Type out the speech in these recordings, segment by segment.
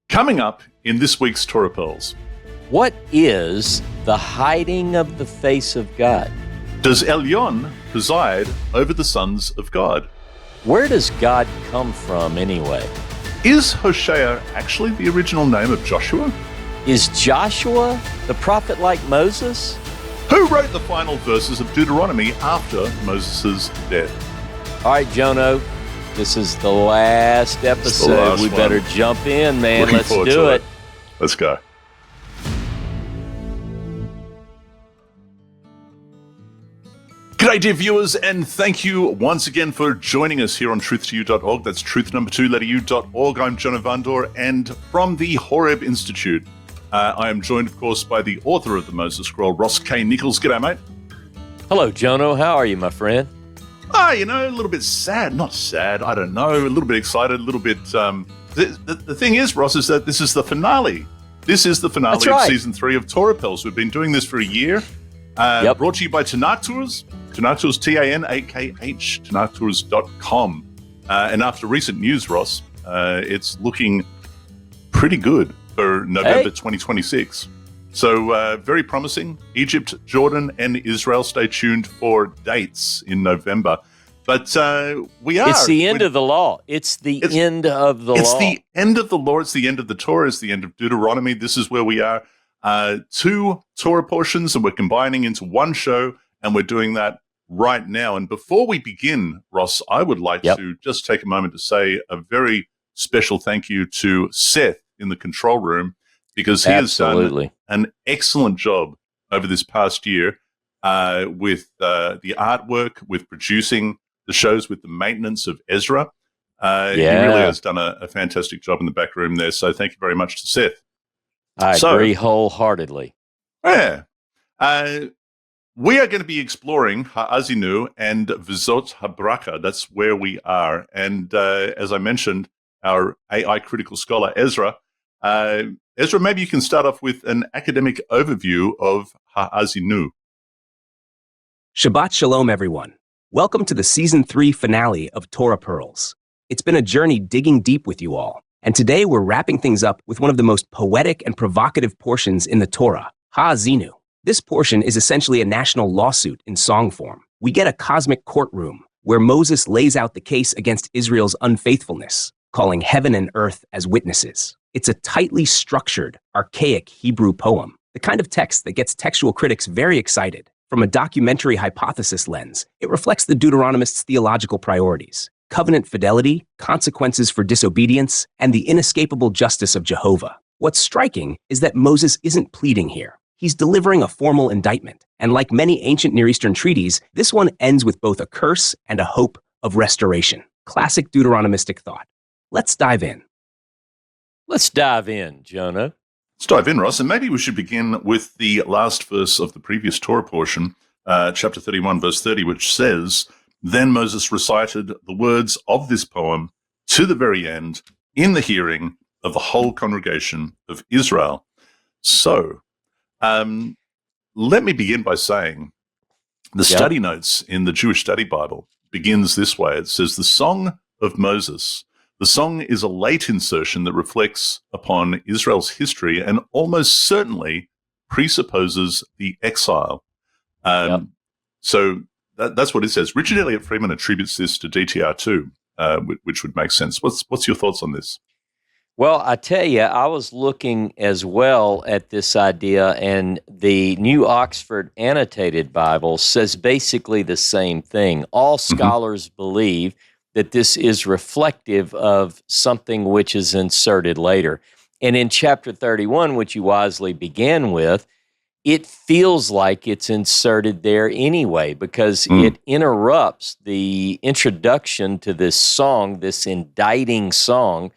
Coming up in this week's Torah Pearls. What is the hiding of the face of God? Does Elyon preside over the sons of God? Where does God come from anyway? Is Hosea actually the original name of Joshua? Is Joshua the prophet like Moses? Who wrote the final verses of Deuteronomy after Moses' death? All right, Jono, this is the last episode. We better jump in, man. Let's do it. Let's go. G'day, dear viewers, and thank you once again for joining us here on truth2u.org. That's truth number 2, letter u.org. I'm Jono Vandor, and from the HOREB Institute, I am joined, of course, by the author of the Moses Scroll, Ross K. Nichols. G'day, mate. Hello, Jono. How are you, my friend? A little bit sad. Not sad, I don't know. A little bit excited, a little bit... The thing is, Ross, is that this is the finale. This is the finale of Season 3 of Torah Pearls. We've been doing this for a year. Brought to you by Tanakh Tours. Tanakh Tours, T-A-N-A-K-H, TanakhTours.com. And after recent news, Ross, it's looking pretty good for November 2026. So very promising. Egypt, Jordan, and Israel. Stay tuned for dates in November. But we are. It's the end of the law. It's the end of the law. It's the end of the law. It's the end of the Torah. It's the end of Deuteronomy. This is where we are. 2 Torah portions, and we're combining into one show, and we're doing that right now. And before we begin, Ross, I would like to just take a moment to say a very special thank you to Seth in the control room, because he has done an excellent job over this past year with the artwork, with producing the shows, with the maintenance of Ezra. He really has done a fantastic job in the back room there. So thank you very much to Seth. I agree wholeheartedly. Yeah. We are going to be exploring Haazinu and Vizot Ha-Berachah. That's where we are. And as I mentioned, our AI critical scholar, Ezra. Ezra, maybe you can start off with an academic overview of Haazinu. Shabbat Shalom, everyone. Welcome to the Season 3 finale of Torah Pearls. It's been a journey digging deep with you all. And today we're wrapping things up with one of the most poetic and provocative portions in the Torah, Haazinu. This portion is essentially a national lawsuit in song form. We get a cosmic courtroom where Moses lays out the case against Israel's unfaithfulness, calling heaven and earth as witnesses. It's a tightly structured, archaic Hebrew poem, the kind of text that gets textual critics very excited. From a documentary hypothesis lens, it reflects the Deuteronomist's theological priorities: covenant fidelity, consequences for disobedience, and the inescapable justice of Jehovah. What's striking is that Moses isn't pleading here. He's delivering a formal indictment, and like many ancient Near Eastern treaties, this one ends with both a curse and a hope of restoration. Classic Deuteronomistic thought. Let's dive in. Let's dive in, Jonah. Let's dive in, Ross, and maybe we should begin with the last verse of the previous Torah portion, chapter 31, verse 30, which says, "Then Moses recited the words of this poem to the very end in the hearing of the whole congregation of Israel." So, let me begin by saying the study notes in the Jewish Study Bible begins this way. It says, "The Song of Moses." The song is a late insertion that reflects upon Israel's history and almost certainly presupposes the exile. So that's what it says. Richard Elliott Freeman attributes this to DTR2, which would make sense. What's your thoughts on this? Well, I tell you, I was looking as well at this idea, and the New Oxford Annotated Bible says basically the same thing. All scholars believe that this is reflective of something which is inserted later. And in chapter 31, which you wisely began with, it feels like it's inserted there anyway, because it interrupts the introduction to this song, this indicting song,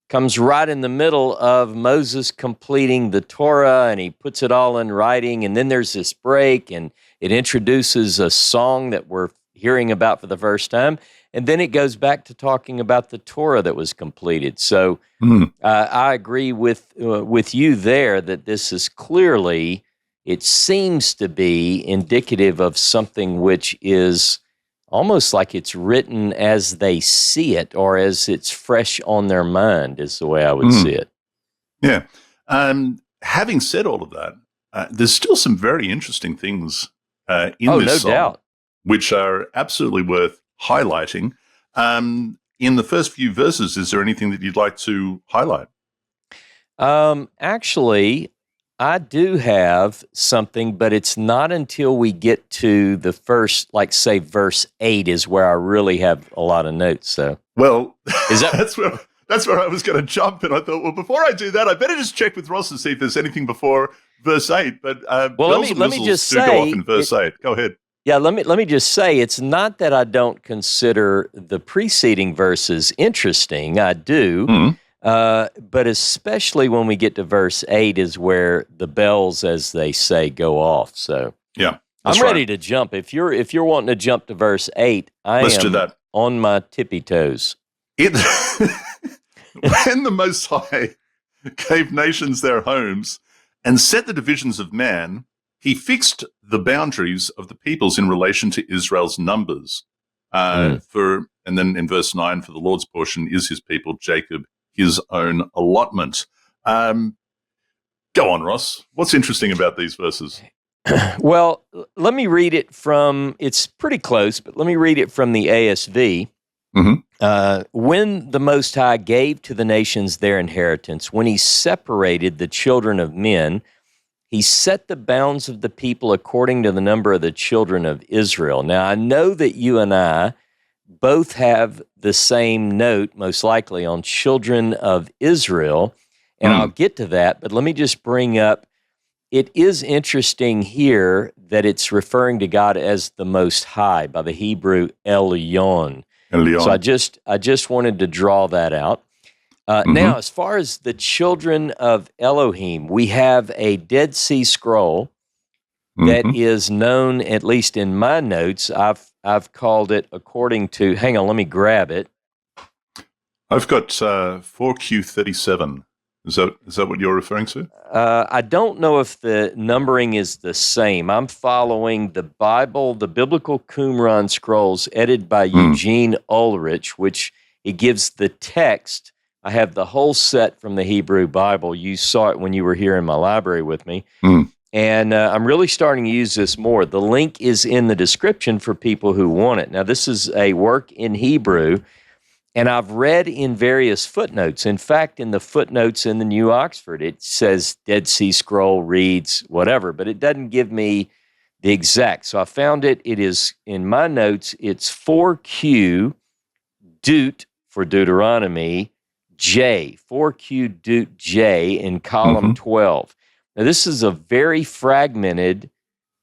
comes right in the middle of Moses completing the Torah, and he puts it all in writing, and then there's this break, and it introduces a song that we're hearing about for the first time, and then it goes back to talking about the Torah that was completed. So I agree with you there that this is clearly, it seems to be indicative of something which is almost like it's written as they see it, or as it's fresh on their mind, is the way I would see it. Yeah. Having said all of that, there's still some very interesting things in this no song, doubt. which are absolutely worth highlighting. In the first few verses, is there anything that you'd like to highlight? Actually, I do have something, but it's not until we get to the first, like say verse 8 is where I really have a lot of notes. So, Well, is that that's where I was going to jump, and I thought, well, before I do that, I better just check with Ross and see if there's anything before verse 8. But well? bells and Let me whistles just do go say, off in verse 8. Go ahead. yeah. Let me just say, it's not that I don't consider the preceding verses interesting. I do. Mm. But especially when we get to verse 8 is where the bells, as they say, go off. So Yeah, I'm ready to jump. If you're wanting to jump to verse 8, Let's do am that. on my tippy toes. When the Most High gave nations their homes and set the divisions of man, he fixed the boundaries of the peoples in relation to Israel's numbers. And then in verse 9, for the Lord's portion is his people, Jacob, his own allotment. Go on, Ross. What's interesting about these verses? Well, let me read it from, it's pretty close, but let me read it from the ASV. Mm-hmm. When the Most High gave to the nations their inheritance, when he separated the children of men, he set the bounds of the people according to the number of the children of Israel. Now, I know that you and I both have the same note, most likely, on children of Israel, and I'll get to that, but let me just bring up, it is interesting here that it's referring to God as the Most High by the Hebrew Elyon. So I just wanted to draw that out. Now, as far as the children of Elohim, we have a Dead Sea Scroll that is known, at least in my notes, I've called it according to, hang on, let me grab it. I've got 4Q37. Is that what you're referring to? I don't know if the numbering is the same. I'm following the Bible, the Biblical Qumran Scrolls, edited by Eugene Ulrich, which it gives the text. I have the whole set from the Hebrew Bible. You saw it when you were here in my library with me. And I'm really starting to use this more. The link is in the description for people who want it. Now, this is a work in Hebrew, and I've read in various footnotes. In fact, in the footnotes in the New Oxford, it says Dead Sea Scroll reads whatever, but it doesn't give me the exact. So I found it. It is, in my notes, it's 4Q Deut for Deuteronomy, J, 4Q Deut J in column 12. Now, this is a very fragmented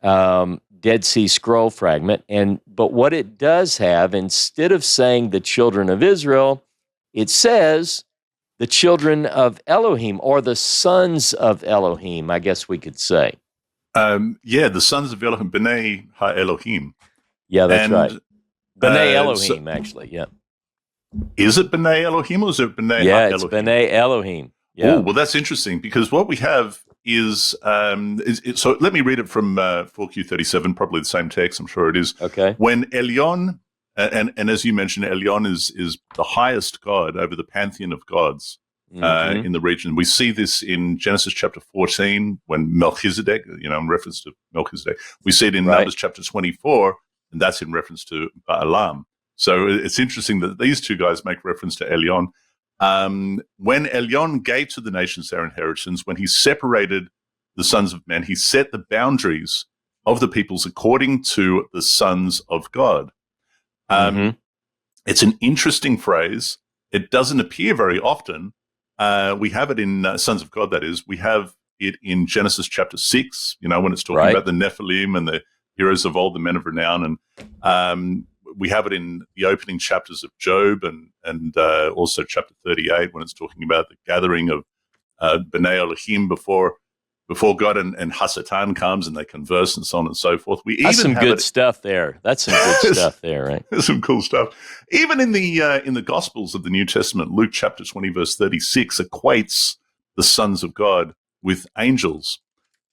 Dead Sea Scroll fragment, but what it does have, instead of saying the children of Israel, it says the children of Elohim, or the sons of Elohim, I guess we could say. The sons of Elohim, B'nai Ha-Elohim. Yeah, that's right. B'nai Elohim, actually, yeah. Is it B'nai Elohim or is it B'nai Ha-Elohim? Yeah, it's B'nai Elohim. Yeah. Oh, well, that's interesting because what we have is so let me read it from 4Q37, probably the same text, I'm sure it is. Okay. When Elyon, and as you mentioned, Elyon is the highest God over the pantheon of gods in the region. We see this in Genesis chapter 14 when Melchizedek, in reference to Melchizedek. We see it in Numbers chapter 24, and that's in reference to Baalam. So it's interesting that these two guys make reference to Elyon. When Elyon gave to the nations their inheritance, when he separated the sons of men, he set the boundaries of the peoples according to the sons of God. It's an interesting phrase. It doesn't appear very often. We have it in Sons of God, that is. We have it in Genesis chapter 6, when it's talking about the Nephilim and the heroes of old, the men of renown. And we have it in the opening chapters of Job and also chapter 38 when it's talking about the gathering of B'nai Elohim before God and Hasatan comes and they converse and so on and so forth. That's some good stuff there. That's some good stuff there, right? There's some cool stuff. Even in the Gospels of the New Testament, Luke chapter 20 verse 36 equates the sons of God with angels.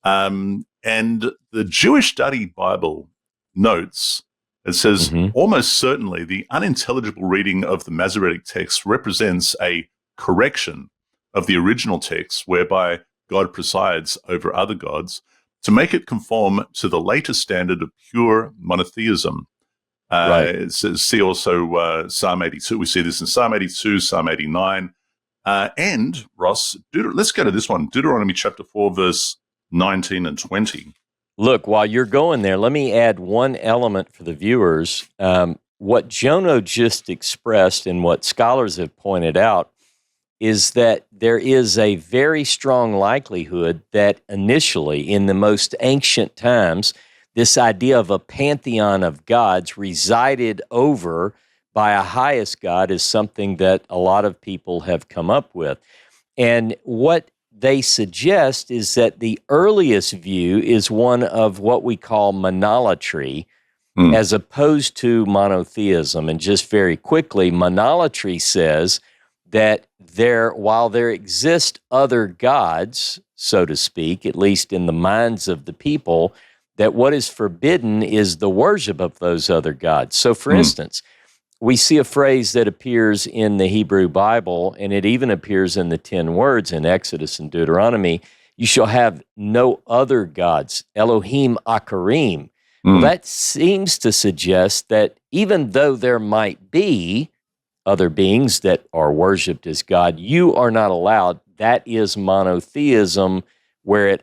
And the Jewish Study Bible notes, it says, almost certainly the unintelligible reading of the Masoretic text represents a correction of the original text, whereby God presides over other gods, to make it conform to the latest standard of pure monotheism. Right. It says, see also Psalm 82. We see this in Psalm 82, Psalm 89. And, Ross, let's go to this one, Deuteronomy chapter 4, verse 19 and 20. Look, while you're going there, let me add one element for the viewers. What Jono just expressed and what scholars have pointed out is that there is a very strong likelihood that initially, in the most ancient times, this idea of a pantheon of gods resided over by a highest God is something that a lot of people have come up with. And what they suggest is that the earliest view is one of what we call monolatry, as opposed to monotheism. And just very quickly, monolatry says that while there exist other gods, so to speak, at least in the minds of the people, that what is forbidden is the worship of those other gods. So, for instance, we see a phrase that appears in the Hebrew Bible, and it even appears in the 10 words in Exodus and Deuteronomy. You shall have no other gods, Elohim Akarim. Well, that seems to suggest that even though there might be other beings that are worshipped as God, you are not allowed. That is monotheism, that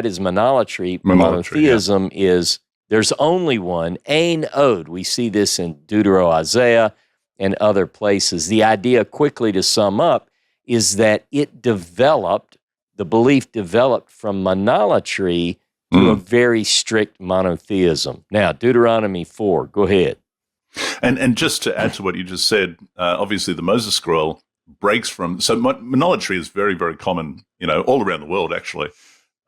is monolatry. Monotheism is there's only one, Ein Od. We see this in Deutero-Isaiah and other places. The idea, quickly to sum up, is that the belief developed from monolatry to a very strict monotheism. Now, Deuteronomy 4, go ahead. And just to add to what you just said, obviously the Moses Scroll breaks from, so monolatry is very, very common, all around the world, actually,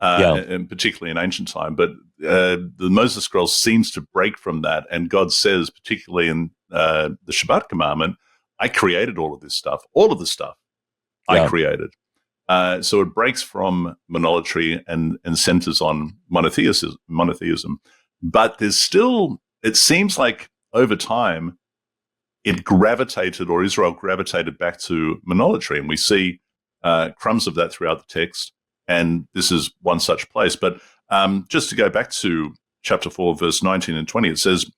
and particularly in ancient time. But the Moses Scroll seems to break from that. And God says, particularly in the Shabbat commandment, I created all of this stuff. All of the stuff I created. So it breaks from monolatry and centers on monotheism. But there's still, it seems like over time, Israel gravitated back to monolatry. And we see crumbs of that throughout the text. And this is one such place. But just to go back to chapter 4, verse 19 and 20, it says,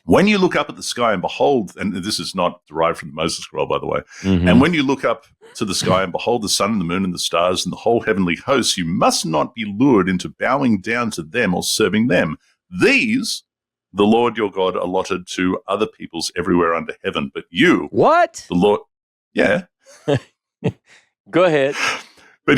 when you look up at the sky and behold, and this is not derived from the Moses Scroll, by the way, and when you look up to the sky and behold the sun and the moon and the stars and the whole heavenly host, you must not be lured into bowing down to them or serving them. These, the Lord your God allotted to other peoples everywhere under heaven, but you, what? The Lord, Go ahead. But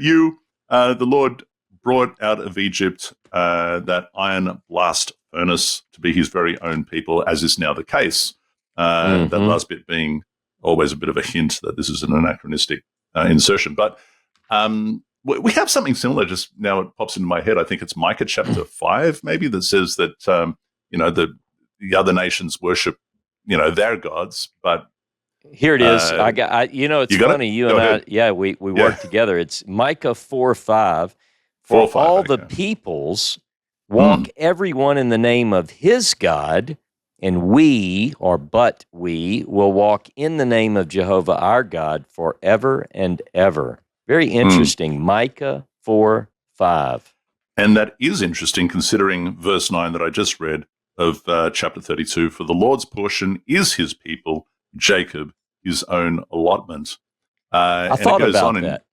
you, the Lord brought out of Egypt that iron blast furnace to be his very own people, as is now the case. That last bit being always a bit of a hint that this is an anachronistic insertion. But we have something similar just now. It pops into my head. I think it's Micah chapter 5, maybe, that says that, the other nations worship, their gods. But here it is. It's funny. You and I, we work together. It's Micah 4:5. For all the peoples walk everyone in the name of his God, and we will walk in the name of Jehovah our God forever and ever. Very interesting. Micah 4:5. And that is interesting considering verse 9 that I just read of chapter 32. For the Lord's portion is his people, Jacob, his own allotment. I thought about that.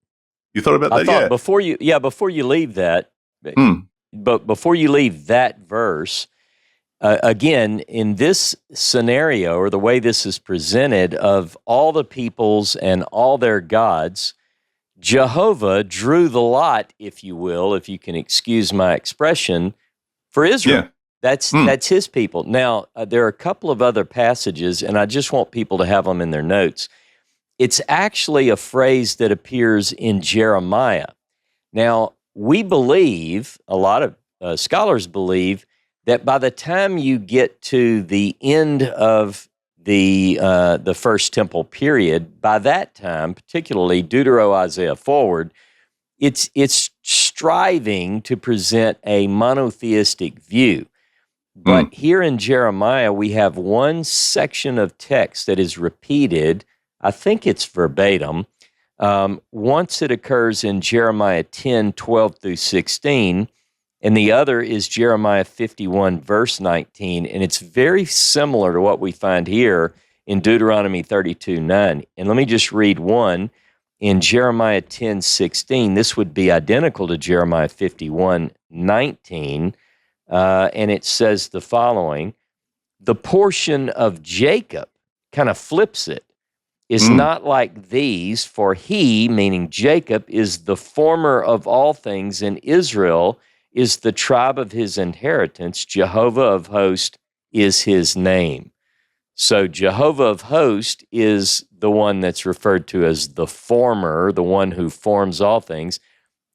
You thought about that? Yeah. Before you leave that, but before you leave that verse, again, in this scenario, or the way this is presented, of all the peoples and all their gods, Jehovah drew the lot, if you will, if you can excuse my expression, for Israel. That's his people. Now, there are a couple of other passages, and I just want people to have them in their notes. It's actually a phrase that appears in Jeremiah. Now, we believe, a lot of scholars believe, that by the time you get to the end of the first temple period, by that time, particularly Deutero-Isaiah forward, it's striving to present a monotheistic view. But here in Jeremiah, we have one section of text that is repeated. I think it's verbatim, Once it occurs in Jeremiah 10, 12 through 16, and the other is Jeremiah 51, verse 19, and it's very similar to what we find here in Deuteronomy 32, 9. And let me just read one. In Jeremiah 10, 16, this would be identical to Jeremiah 51, 19, and it says the following: the portion of Jacob, kind of flips it, is not like these, for he, meaning Jacob, is the former of all things, and Israel is the tribe of his inheritance. Jehovah of hosts is his name. So Jehovah of hosts is the one that's referred to as the former, the one who forms all things,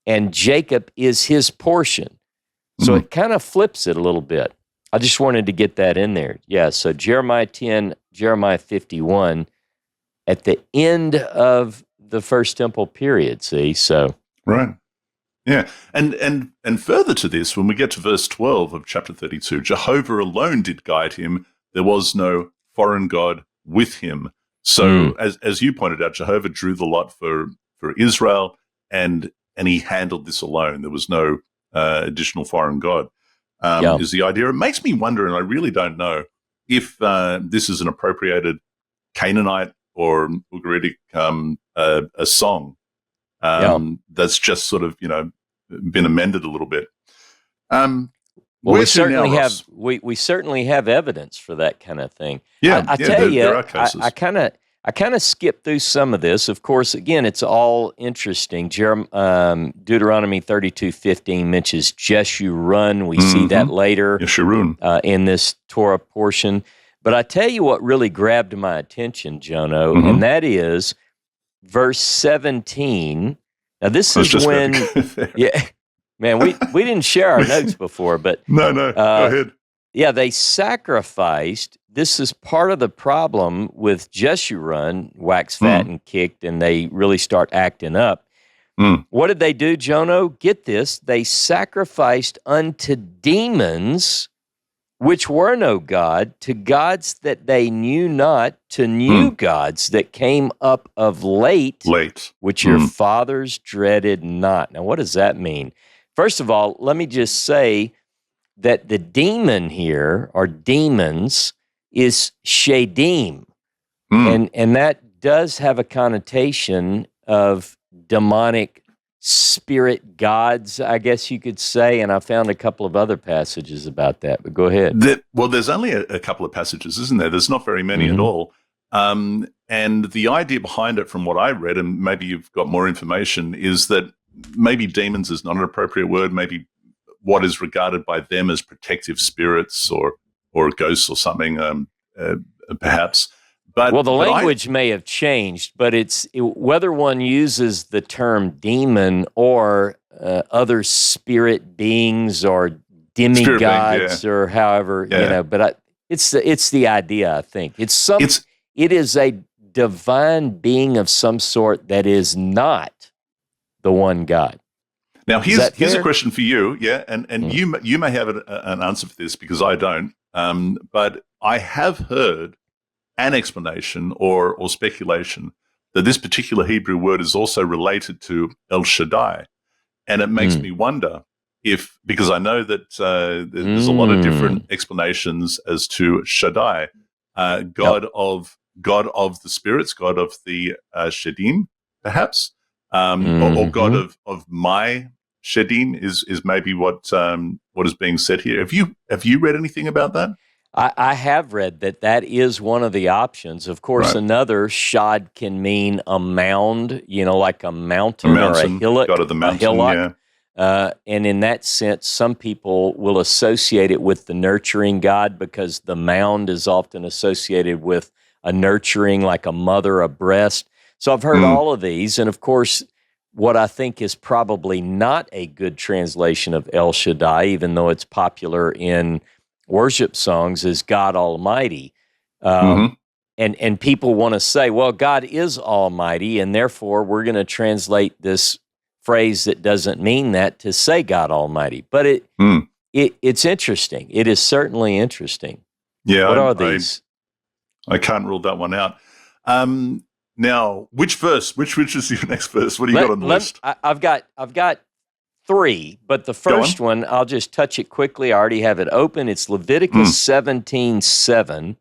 and Jacob is his portion. So it kind of flips it a little bit. I just wanted to get that in there. Yeah, so Jeremiah 10, Jeremiah 51, at the end of the First Temple period, see? So Right. Yeah. And further to this, when we get to verse 12 of chapter 32, Jehovah alone did guide him. There was no foreign God with him. So as you pointed out, Jehovah drew the lot for Israel, and he handled this alone. There was no additional foreign God, is the idea. It makes me wonder, and I really don't know, if this is an appropriated Canaanite or Ugaritic a song that's just sort of, been amended a little bit. Well, we certainly have evidence for that kind of thing. Yeah, I tell you, there are cases. I kind of skipped through some of this. Of course, again, it's all interesting. Deuteronomy 32:15 mentions Jeshurun. We see that later in this Torah portion. But I tell you what really grabbed my attention, Jono, and that is verse 17. Now, this is when, man, we didn't share our notes before, but no, go ahead. Yeah, they sacrificed. This is part of the problem with Jeshurun, wax fat and kicked, and they really start acting up. What did they do, Jono? Get this. They sacrificed unto demons, which were no God, to gods that they knew not, to new gods that came up of late, which your fathers dreaded not. Now, what does that mean? First of all, let me just say that the demon here, or demons, is Shadim. And that does have a connotation of demonic spirit gods, I guess you could say, and I found a couple of other passages about that, but go ahead. There's only a couple of passages, isn't there? There's not very many at all. And the idea behind it, from what I read, and maybe you've got more information, is that maybe demons is not an appropriate word, maybe what is regarded by them as protective spirits or ghosts or something, perhaps. But, the language may have changed, but whether one uses the term demon or other spirit beings or demigods or however, but it's the idea, I think. It is a divine being of some sort that is not the one God. Now, here's a question for you, and you may have an answer for this because I don't, but I have heard an explanation or speculation that this particular Hebrew word is also related to El Shaddai. And it makes me wonder because I know that there's a lot of different explanations as to Shaddai, God of the spirits, God of the Shedim, perhaps, or God of my Shedim is maybe what is being said here. Have you read anything about that? I have read that is one of the options. Of course, another shad can mean a mound, like a mountain or a hillock. God of the mountain, and in that sense, some people will associate it with the nurturing God because the mound is often associated with a nurturing, like a mother, a breast. So I've heard all of these. And of course, what I think is probably not a good translation of El Shaddai, even though it's popular in worship songs, is God Almighty. And people want to say, well, God is Almighty, and therefore we're going to translate this phrase that doesn't mean that to say God Almighty. But it's interesting. It is certainly interesting. Yeah. What are these? I can't rule that one out. Now, which verse? Which is your next verse? What do you got on the list? I've got three, but the first one, I'll just touch it quickly. I already have it open. It's Leviticus 17:7.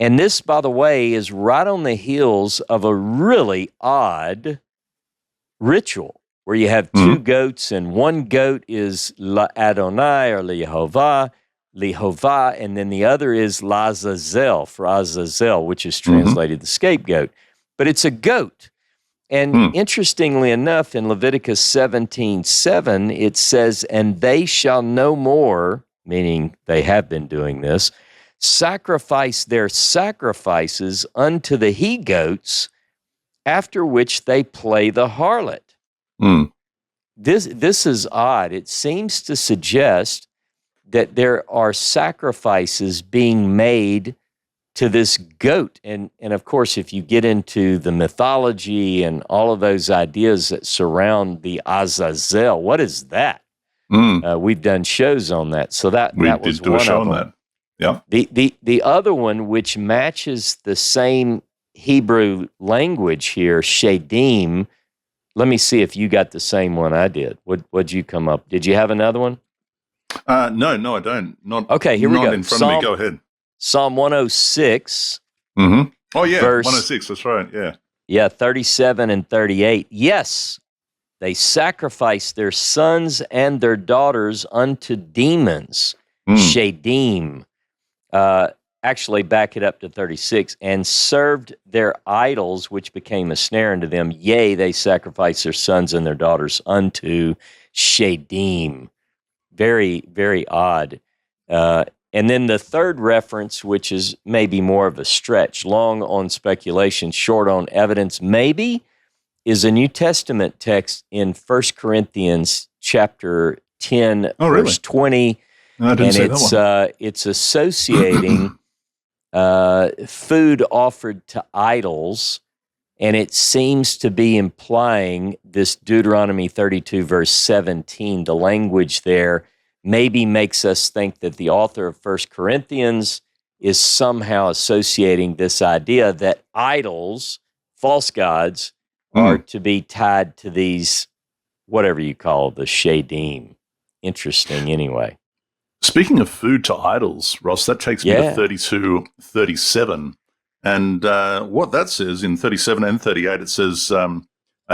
And this, by the way, is right on the heels of a really odd ritual where you have two goats, and one goat is La Adonai or Lihovah, and then the other is Lazazel for Azazel, which is translated the scapegoat. But it's a goat. And interestingly enough, in Leviticus 17:7, it says, "And they shall no more," meaning they have been doing this, "sacrifice their sacrifices unto the he-goats, after which they play the harlot." This is odd. It seems to suggest that there are sacrifices being made to this goat. And of course, if you get into the mythology and all of those ideas that surround the Azazel, what is that? We've done shows on that. So that was one of them. Yeah. The other one, which matches the same Hebrew language here, Shadim. Let me see if you got the same one I did. What'd you come up? Did you have another one? No, I don't. Okay, here we go. In front of me. Go ahead. Psalm 106. Oh, yeah, verse, 106, that's right, yeah. Yeah, 37 and 38. Yes, they sacrifice their sons and their daughters unto demons, Shadim. Actually, back it up to 36. And served their idols, which became a snare unto them. Yea, they sacrifice their sons and their daughters unto Shadim. Very, very odd. And then the third reference, which is maybe more of a stretch, long on speculation, short on evidence, maybe, is a New Testament text in 1 Corinthians chapter 10, verse 20. No, I didn't say that one. It's associating food offered to idols, and it seems to be implying this Deuteronomy 32, verse 17, the language there, maybe makes us think that the author of 1 Corinthians is somehow associating this idea that idols, false gods, are to be tied to these, whatever you call the Shadim. Interesting anyway. Speaking of food to idols, Ross, that takes me to 32:37. And what that says in 37 and 38, it says,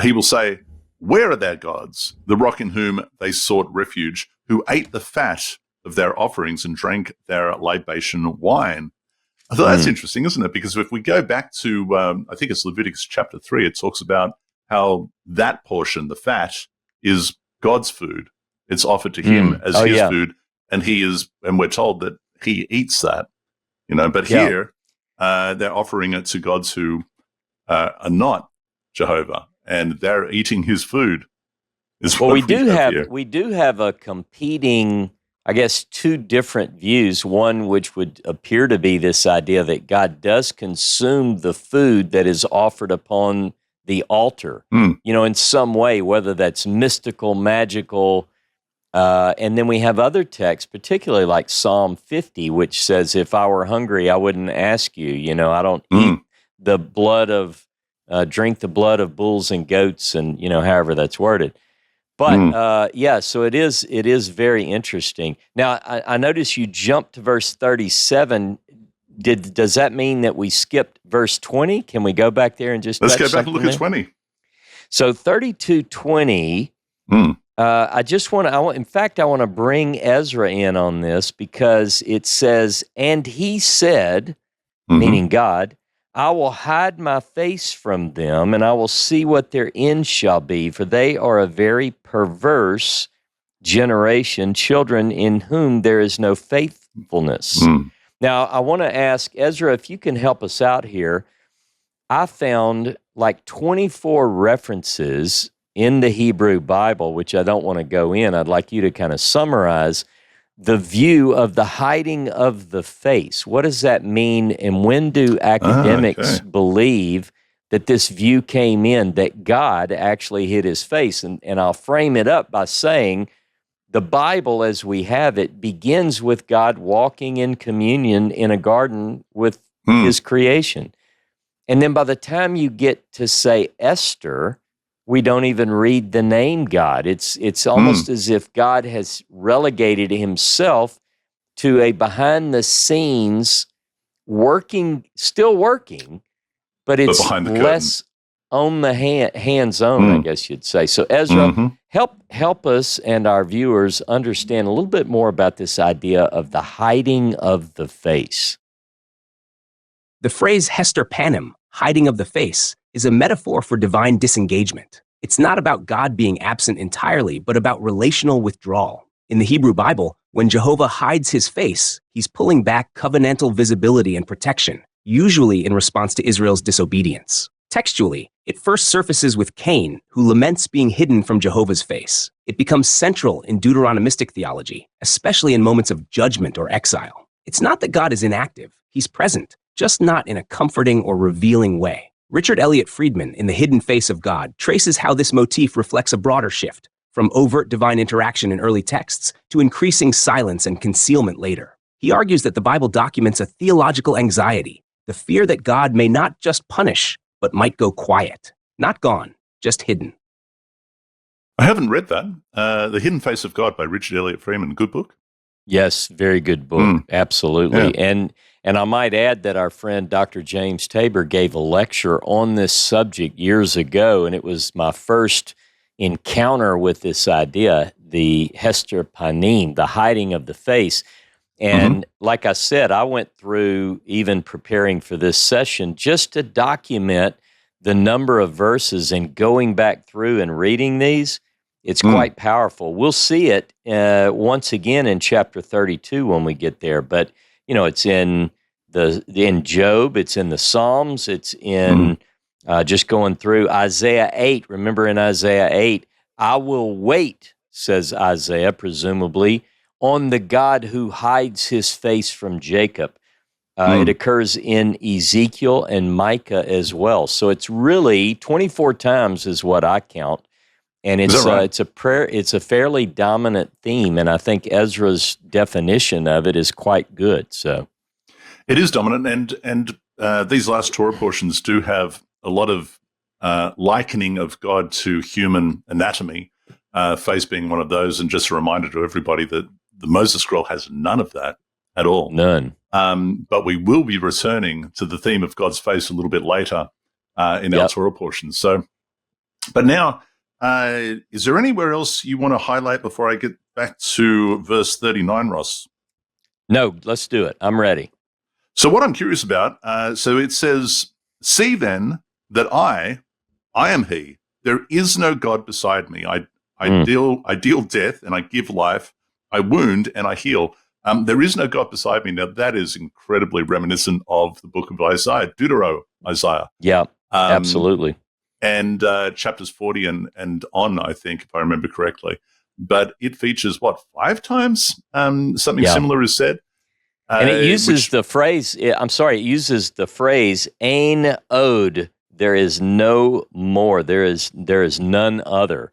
he will say, "Where are their gods, the rock in whom they sought refuge, who ate the fat of their offerings and drank their libation wine?" I thought that's interesting, isn't it? Because if we go back to, I think it's Leviticus chapter 3, it talks about how that portion, the fat, is God's food. It's offered to him as his food, and we're told that he eats that, but here they're offering it to gods who are not Jehovah, and they're eating his food. Well, we do have a competing, I guess, two different views. One which would appear to be this idea that God does consume the food that is offered upon the altar, in some way, whether that's mystical, magical. And then we have other texts, particularly like Psalm 50, which says, "If I were hungry, I wouldn't ask you." I don't eat the blood of, drink the blood of bulls and goats, and however that's worded. But so it is very interesting. Now, I notice you jumped to verse 37. Does that mean that we skipped verse 20? Can we go back there and just let's go back and look at 20? So 32:20. In fact, I want to bring Ezra in on this, because it says, "And he said," meaning God, "I will hide my face from them, and I will see what their end shall be, for they are a very perverse generation, children in whom there is no faithfulness." Now, I want to ask Ezra if you can help us out here. I found like 24 references in the Hebrew Bible, which I don't want to go in. I'd like you to kind of summarize the view of the hiding of the face. What does that mean, and when do academics believe that this view came in, that God actually hid his face? And I'll frame it up by saying the Bible, as we have it, begins with God walking in communion in a garden with his creation. And then by the time you get to say Esther, we don't even read the name God. It's almost as if God has relegated himself to a behind the scenes still working, but it's behind the less on the hands-on, I guess you'd say. So Ezra, help us and our viewers understand a little bit more about this idea of the hiding of the face. The phrase Hester Panem, hiding of the face, is a metaphor for divine disengagement. It's not about God being absent entirely, but about relational withdrawal. In the Hebrew Bible, when Jehovah hides his face, he's pulling back covenantal visibility and protection, usually in response to Israel's disobedience. Textually, it first surfaces with Cain, who laments being hidden from Jehovah's face. It becomes central in Deuteronomistic theology, especially in moments of judgment or exile. It's not that God is inactive, he's present, just not in a comforting or revealing way. Richard Elliott Friedman, in The Hidden Face of God, traces how this motif reflects a broader shift, from overt divine interaction in early texts to increasing silence and concealment later. He argues that the Bible documents a theological anxiety, the fear that God may not just punish, but might go quiet. Not gone, just hidden. I haven't read that. The Hidden Face of God by Richard Elliott Friedman. Good book. Yes, very good book. Absolutely. Yeah. And I might add that our friend Dr. James Tabor gave a lecture on this subject years ago, and it was my first encounter with this idea, the Hester Panim, the hiding of the face. And like I said, I went through, even preparing for this session, just to document the number of verses and going back through and reading these. It's quite powerful. We'll see it once again in chapter 32 when we get there. But, you know, it's in Job, it's in the Psalms, it's in just going through Isaiah 8. Remember in Isaiah 8, I will wait, says Isaiah, presumably, on the God who hides his face from Jacob. It occurs in Ezekiel and Micah as well. So it's really 24 times is what I count. And it's a prayer. It's a fairly dominant theme, and I think Ezra's definition of it is quite good. So it is dominant, and these last Torah portions do have a lot of likening of God to human anatomy, face being one of those. And just a reminder to everybody that the Moses Scroll has none of that at all. None. But we will be returning to the theme of God's face a little bit later in our Torah portions. So, but now. Is there anywhere else you want to highlight before I get back to verse 39, Ross? No, let's do it. I'm ready. So what I'm curious about, so it says, see then that I am he. There is no God beside me. I deal death and I give life. I wound and I heal. There is no God beside me. Now that is incredibly reminiscent of the book of Isaiah, Isaiah. Yeah, absolutely. And chapters 40 and on, I think, if I remember correctly. But it features, 5 times? Something similar is said. And it uses the phrase, it uses the phrase, Ein Od, there is no more, there is none other.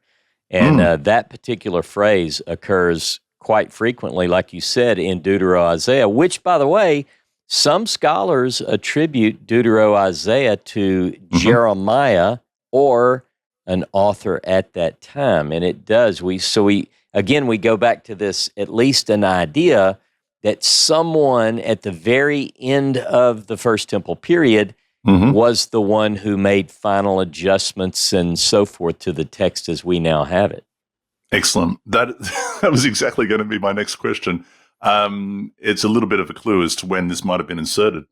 And that particular phrase occurs quite frequently, like you said, in Deutero-Isaiah, which, by the way, some scholars attribute Deutero-Isaiah to Jeremiah, or an author at that time. And it does. We go back to this, at least an idea that someone at the very end of the First Temple period was the one who made final adjustments and so forth to the text as we now have it. Excellent. That was exactly going to be my next question. It's a little bit of a clue as to when this might have been inserted.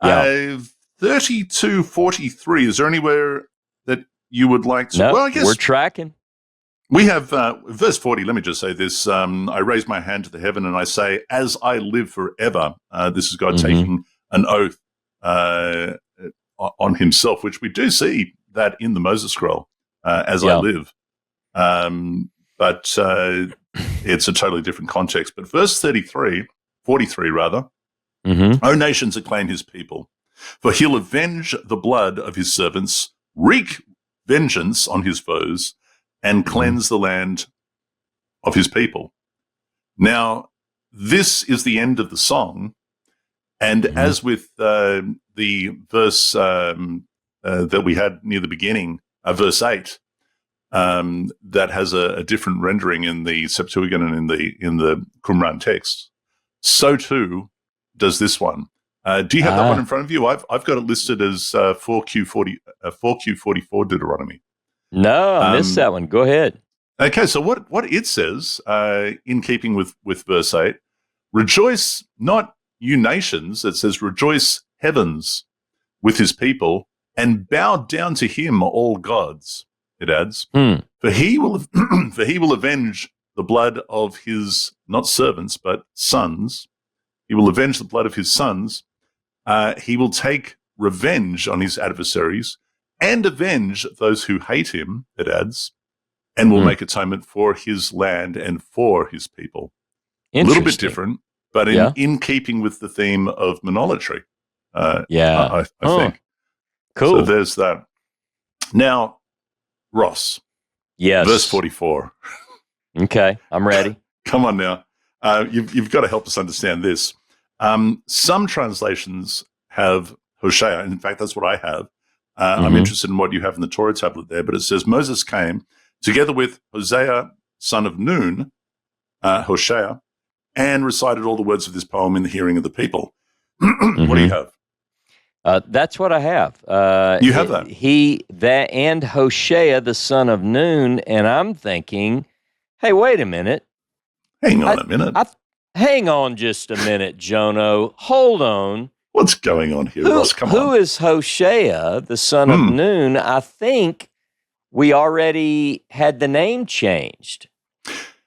32:43, is there anywhere that you would like to? No, well, I guess we're tracking. We have verse 40. Let me just say this. I raise my hand to the heaven and I say, as I live forever. This is God taking an oath on himself, which we do see that in the Moses Scroll, as I live. But it's a totally different context. But verse 43 rather, O nations, acclaim his people, for he'll avenge the blood of his servants, wreak vengeance on his foes, and cleanse the land of his people. Now, this is the end of the song, And as with the verse that we had near the beginning, verse 8, that has a different rendering in the Septuagint and in the Qumran text, so too does this one. Do you have that one in front of you? I've got it listed as 4Q44 Deuteronomy. No, I missed that one. Go ahead. Okay, so what it says, in keeping with verse 8, rejoice not you nations, it says rejoice heavens with his people, and bow down to him all gods, it adds. For he will avenge the blood of his, not servants, but sons. He will avenge the blood of his sons. He will take revenge on his adversaries and avenge those who hate him, it adds, and will make atonement for his land and for his people. A little bit different, but in keeping with the theme of monolatry, I think. Cool. So there's that. Now, Ross. Yes. Verse 44. Okay, I'm ready. Come on now. You've got to help us understand this. Some translations have Hosea. In fact, that's what I have. I'm interested in what you have in the Torah tablet there, but it says Moses came together with Hosea, son of Nun, Hoshea, and recited all the words of this poem in the hearing of the people. What do you have? That's what I have. You have that? And Hoshea, the son of Nun, and I'm thinking, hey, wait a minute. Hang on a minute. Hang on just a minute, Jono. Hold on. What's going on here, Ross? Come on. Who is Hoshea, the son of Nun? I think we already had the name changed.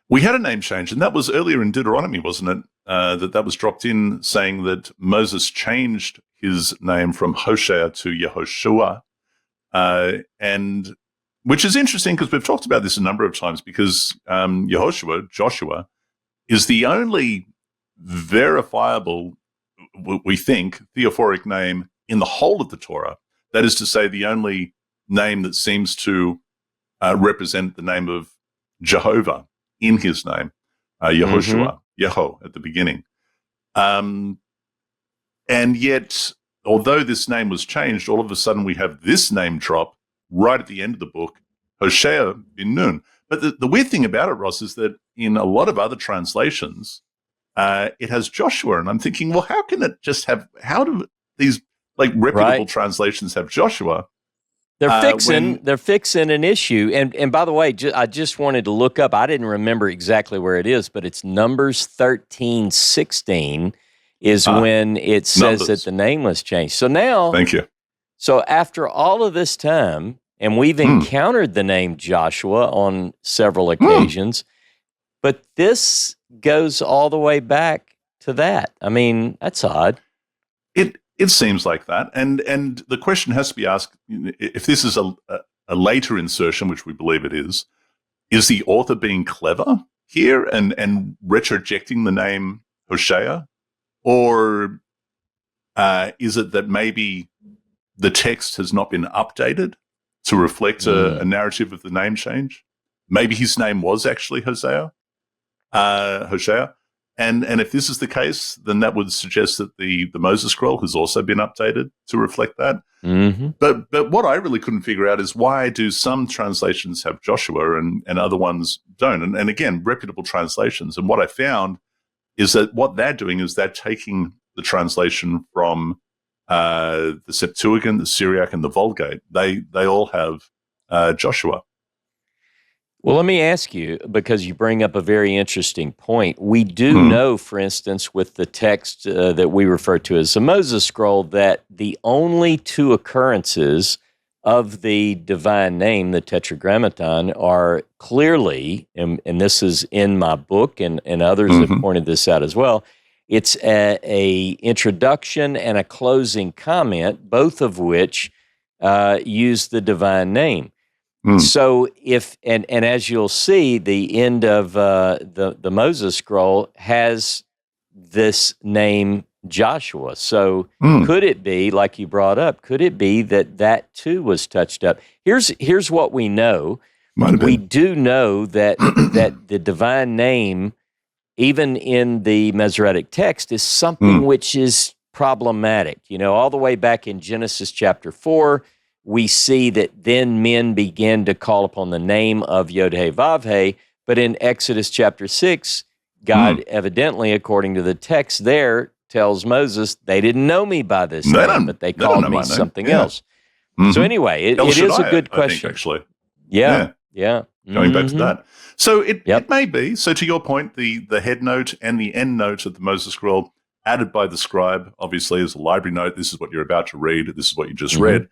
We had a name change, and that was earlier in Deuteronomy, wasn't it? That was dropped in saying that Moses changed his name from Hoshea to Yehoshua, and which is interesting because we've talked about this a number of times because Yehoshua, Joshua, is the only verifiable, we think, theophoric name in the whole of the Torah. That is to say, the only name that seems to represent the name of Jehovah in his name, Yehoshua, Yeho at the beginning. And yet, although this name was changed, all of a sudden we have this name drop right at the end of the book, Hoshea bin Nun. But the weird thing about it, Ross, is that in a lot of other translations, it has Joshua. And I'm thinking, well, how can it just have, how do these like reputable translations have Joshua? They're fixing an issue. And by the way, I just wanted to look up, I didn't remember exactly where it is, but it's Numbers 13:16 is when it says that the name was changed. So now, thank you. So after all of this time, and we've encountered the name Joshua on several occasions, but this goes all the way back to that. I mean, that's odd. It seems like that, and the question has to be asked: if this is a later insertion, which we believe it is the author being clever here and retrojecting the name Hoshea, or is it that maybe the text has not been updated to reflect a narrative of the name change? Maybe his name was actually Hoshea. And if this is the case, then that would suggest that the Moses scroll has also been updated to reflect that. But what I really couldn't figure out is why do some translations have Joshua and other ones don't? And again, reputable translations. And what I found is that what they're doing is they're taking the translation from the Septuagint, the Syriac, and the Vulgate. They all have Joshua. Well, let me ask you, because you bring up a very interesting point. We do know, for instance, with the text that we refer to as the Moses Scroll, that the only two occurrences of the divine name, the Tetragrammaton, are clearly, and this is in my book, and others have pointed this out as well, it's a introduction and a closing comment, both of which use the divine name. So if and as you'll see, the end of the Moses scroll has this name Joshua. So could it be, like you brought up, could it be that too was touched up? Here's what we know. We do know that that the divine name, even in the Masoretic text, is something which is problematic. All the way back in Genesis chapter 4, we see that then men began to call upon the name of Yod-Heh-Vav-Heh, but in Exodus chapter 6, God evidently, according to the text there, tells Moses, they didn't know me by this name, but they called me something else. So anyway, it is a good question. I think, actually. Yeah. Going back to that. So it may be, so to your point, the head note and the end note of the Moses scroll added by the scribe, obviously as a library note, this is what you're about to read, this is what you just read,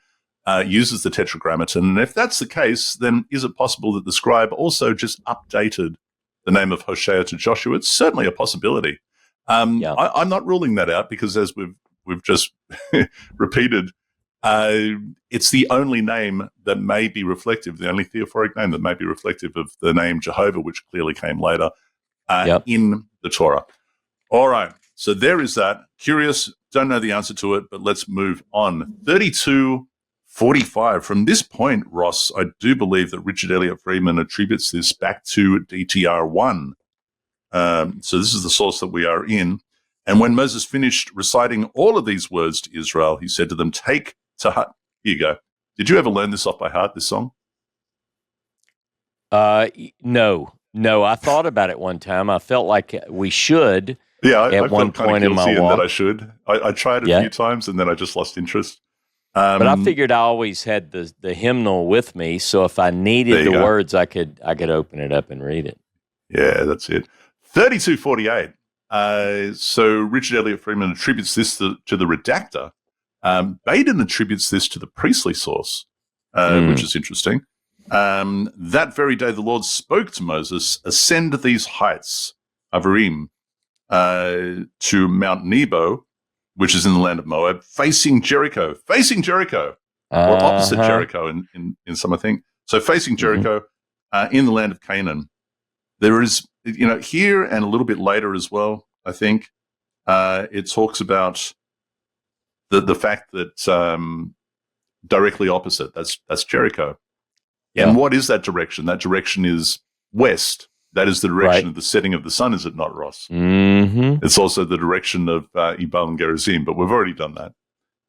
uses the tetragrammaton. And if that's the case, then is it possible that the scribe also just updated the name of Hosea to Joshua? It's certainly a possibility. I'm not ruling that out because, as we've just repeated, it's the only name that may be reflective, the only theophoric name that may be reflective of the name Jehovah, which clearly came later in the Torah. All right, so there is that. Curious, don't know the answer to it, but let's move on. 3245. From this point, Ross, I do believe that Richard Elliott Freeman attributes this back to DTR1. So this is the source that we are in. And when Moses finished reciting all of these words to Israel, he said to them, take to heart. Here you go. Did you ever learn this off by heart, this song? No. I thought about it one time. I felt like we should. Yeah, at one point in my walk. That I should. I tried a few times and then I just lost interest. But I figured I always had the hymnal with me, so if I needed the words, I could open it up and read it. Yeah, that's it. 3248. So Richard Elliott Freeman attributes this to the redactor. Baden attributes this to the priestly source, which is interesting. That very day the Lord spoke to Moses, ascend these heights, Avarim, to Mount Nebo, which is in the land of Moab, facing Jericho, or opposite Jericho in some, I think. So facing Jericho in the land of Canaan. There is, here and a little bit later as well, I think, it talks about the fact that directly opposite, that's Jericho. Yeah. And what is that direction? That direction is west. That is the direction of the setting of the sun, is it not, Ross? Mm-hmm. It's also the direction of Ebal and Gerizim, but we've already done that.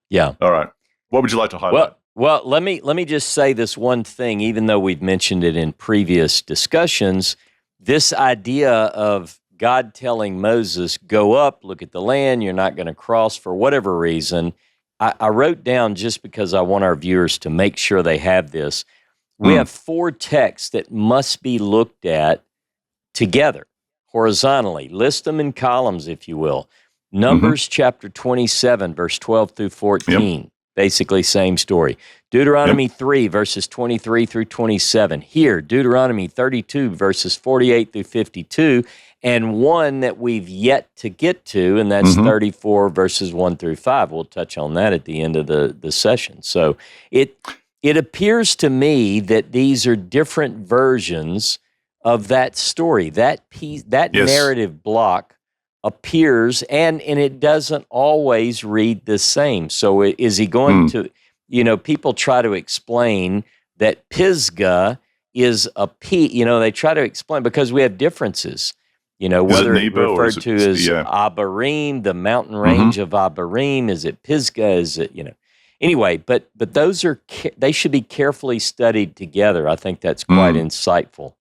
Yeah. All right. What would you like to highlight? Well, let me just say this one thing, even though we've mentioned it in previous discussions, this idea of God telling Moses, go up, look at the land, you're not going to cross for whatever reason. I wrote down, just because I want our viewers to make sure they have this, we have 4 texts that must be looked at together, horizontally. List them in columns, if you will. Numbers chapter 27, verse 12 through 14. Basically, same story. Deuteronomy 3, verses 23 through 27. Here, Deuteronomy 32, verses 48 through 52. And one that we've yet to get to, and that's 34, verses 1 through 5. We'll touch on that at the end of the session. So it appears to me that these are different versions of that story. That piece, that narrative block appears, and it doesn't always read the same. So is he going to, people try to explain that Pisgah is a P, they try to explain, because we have differences, whether it's referred to as Abarim, the mountain range of Abarim, is it Pisgah, is it, Anyway, but those they should be carefully studied together. I think that's quite insightful.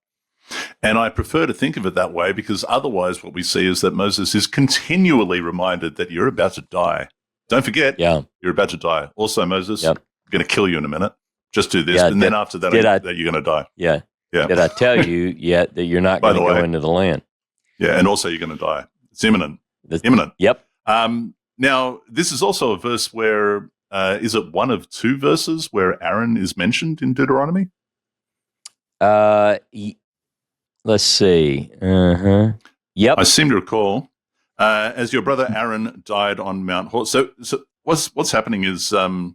And I prefer to think of it that way, because otherwise what we see is that Moses is continually reminded that you're about to die. Don't forget, you're about to die. Also, Moses, I'm going to kill you in a minute. Just do this, and then after that, that you're going to die. Yeah. Did I tell you yet that you're not going to go into the land? Yeah, and also you're going to die. It's imminent. Imminent. Yep. Now, this is also a verse where, is it one of 2 verses where Aaron is mentioned in Deuteronomy? Let's see. Yep. I seem to recall, as your brother Aaron died on Mount Hor. So what's happening is, and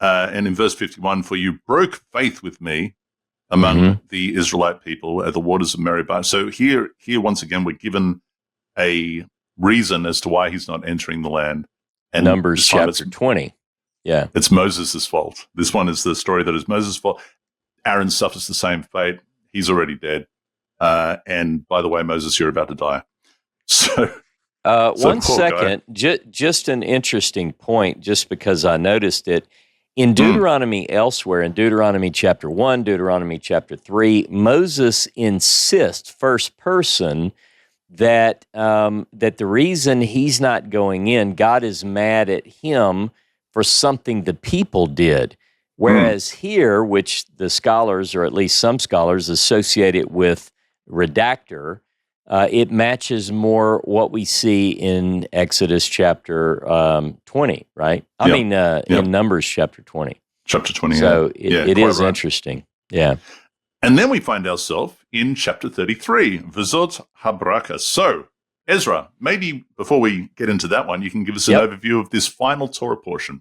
in verse 51, for you broke faith with me among the Israelite people at the waters of Meribah. So here once again, we're given a reason as to why he's not entering the land. And Numbers chapter 20. Yeah. It's Moses' fault. This one is the story that is Moses' fault. Aaron suffers the same fate. He's already dead. And by the way, Moses, you're about to die. So So One poor guy. second, just an interesting point, just because I noticed it. In Hmm. Deuteronomy elsewhere, in Deuteronomy chapter 1, Deuteronomy chapter 3, Moses insists, first person, that that the reason he's not going in, God is mad at him for something the people did. Whereas here, which the scholars, or at least some scholars, associate it with redactor, it matches more what we see in Exodus chapter 20, right? I Yeah. mean, Yeah. in Numbers chapter 20. Chapter 28. So it quite is right. interesting. Yeah. And then we find ourselves in chapter 33, V'zot Ha-Berachah. So, Ezra, maybe before we get into that one, you can give us an overview of this final Torah portion.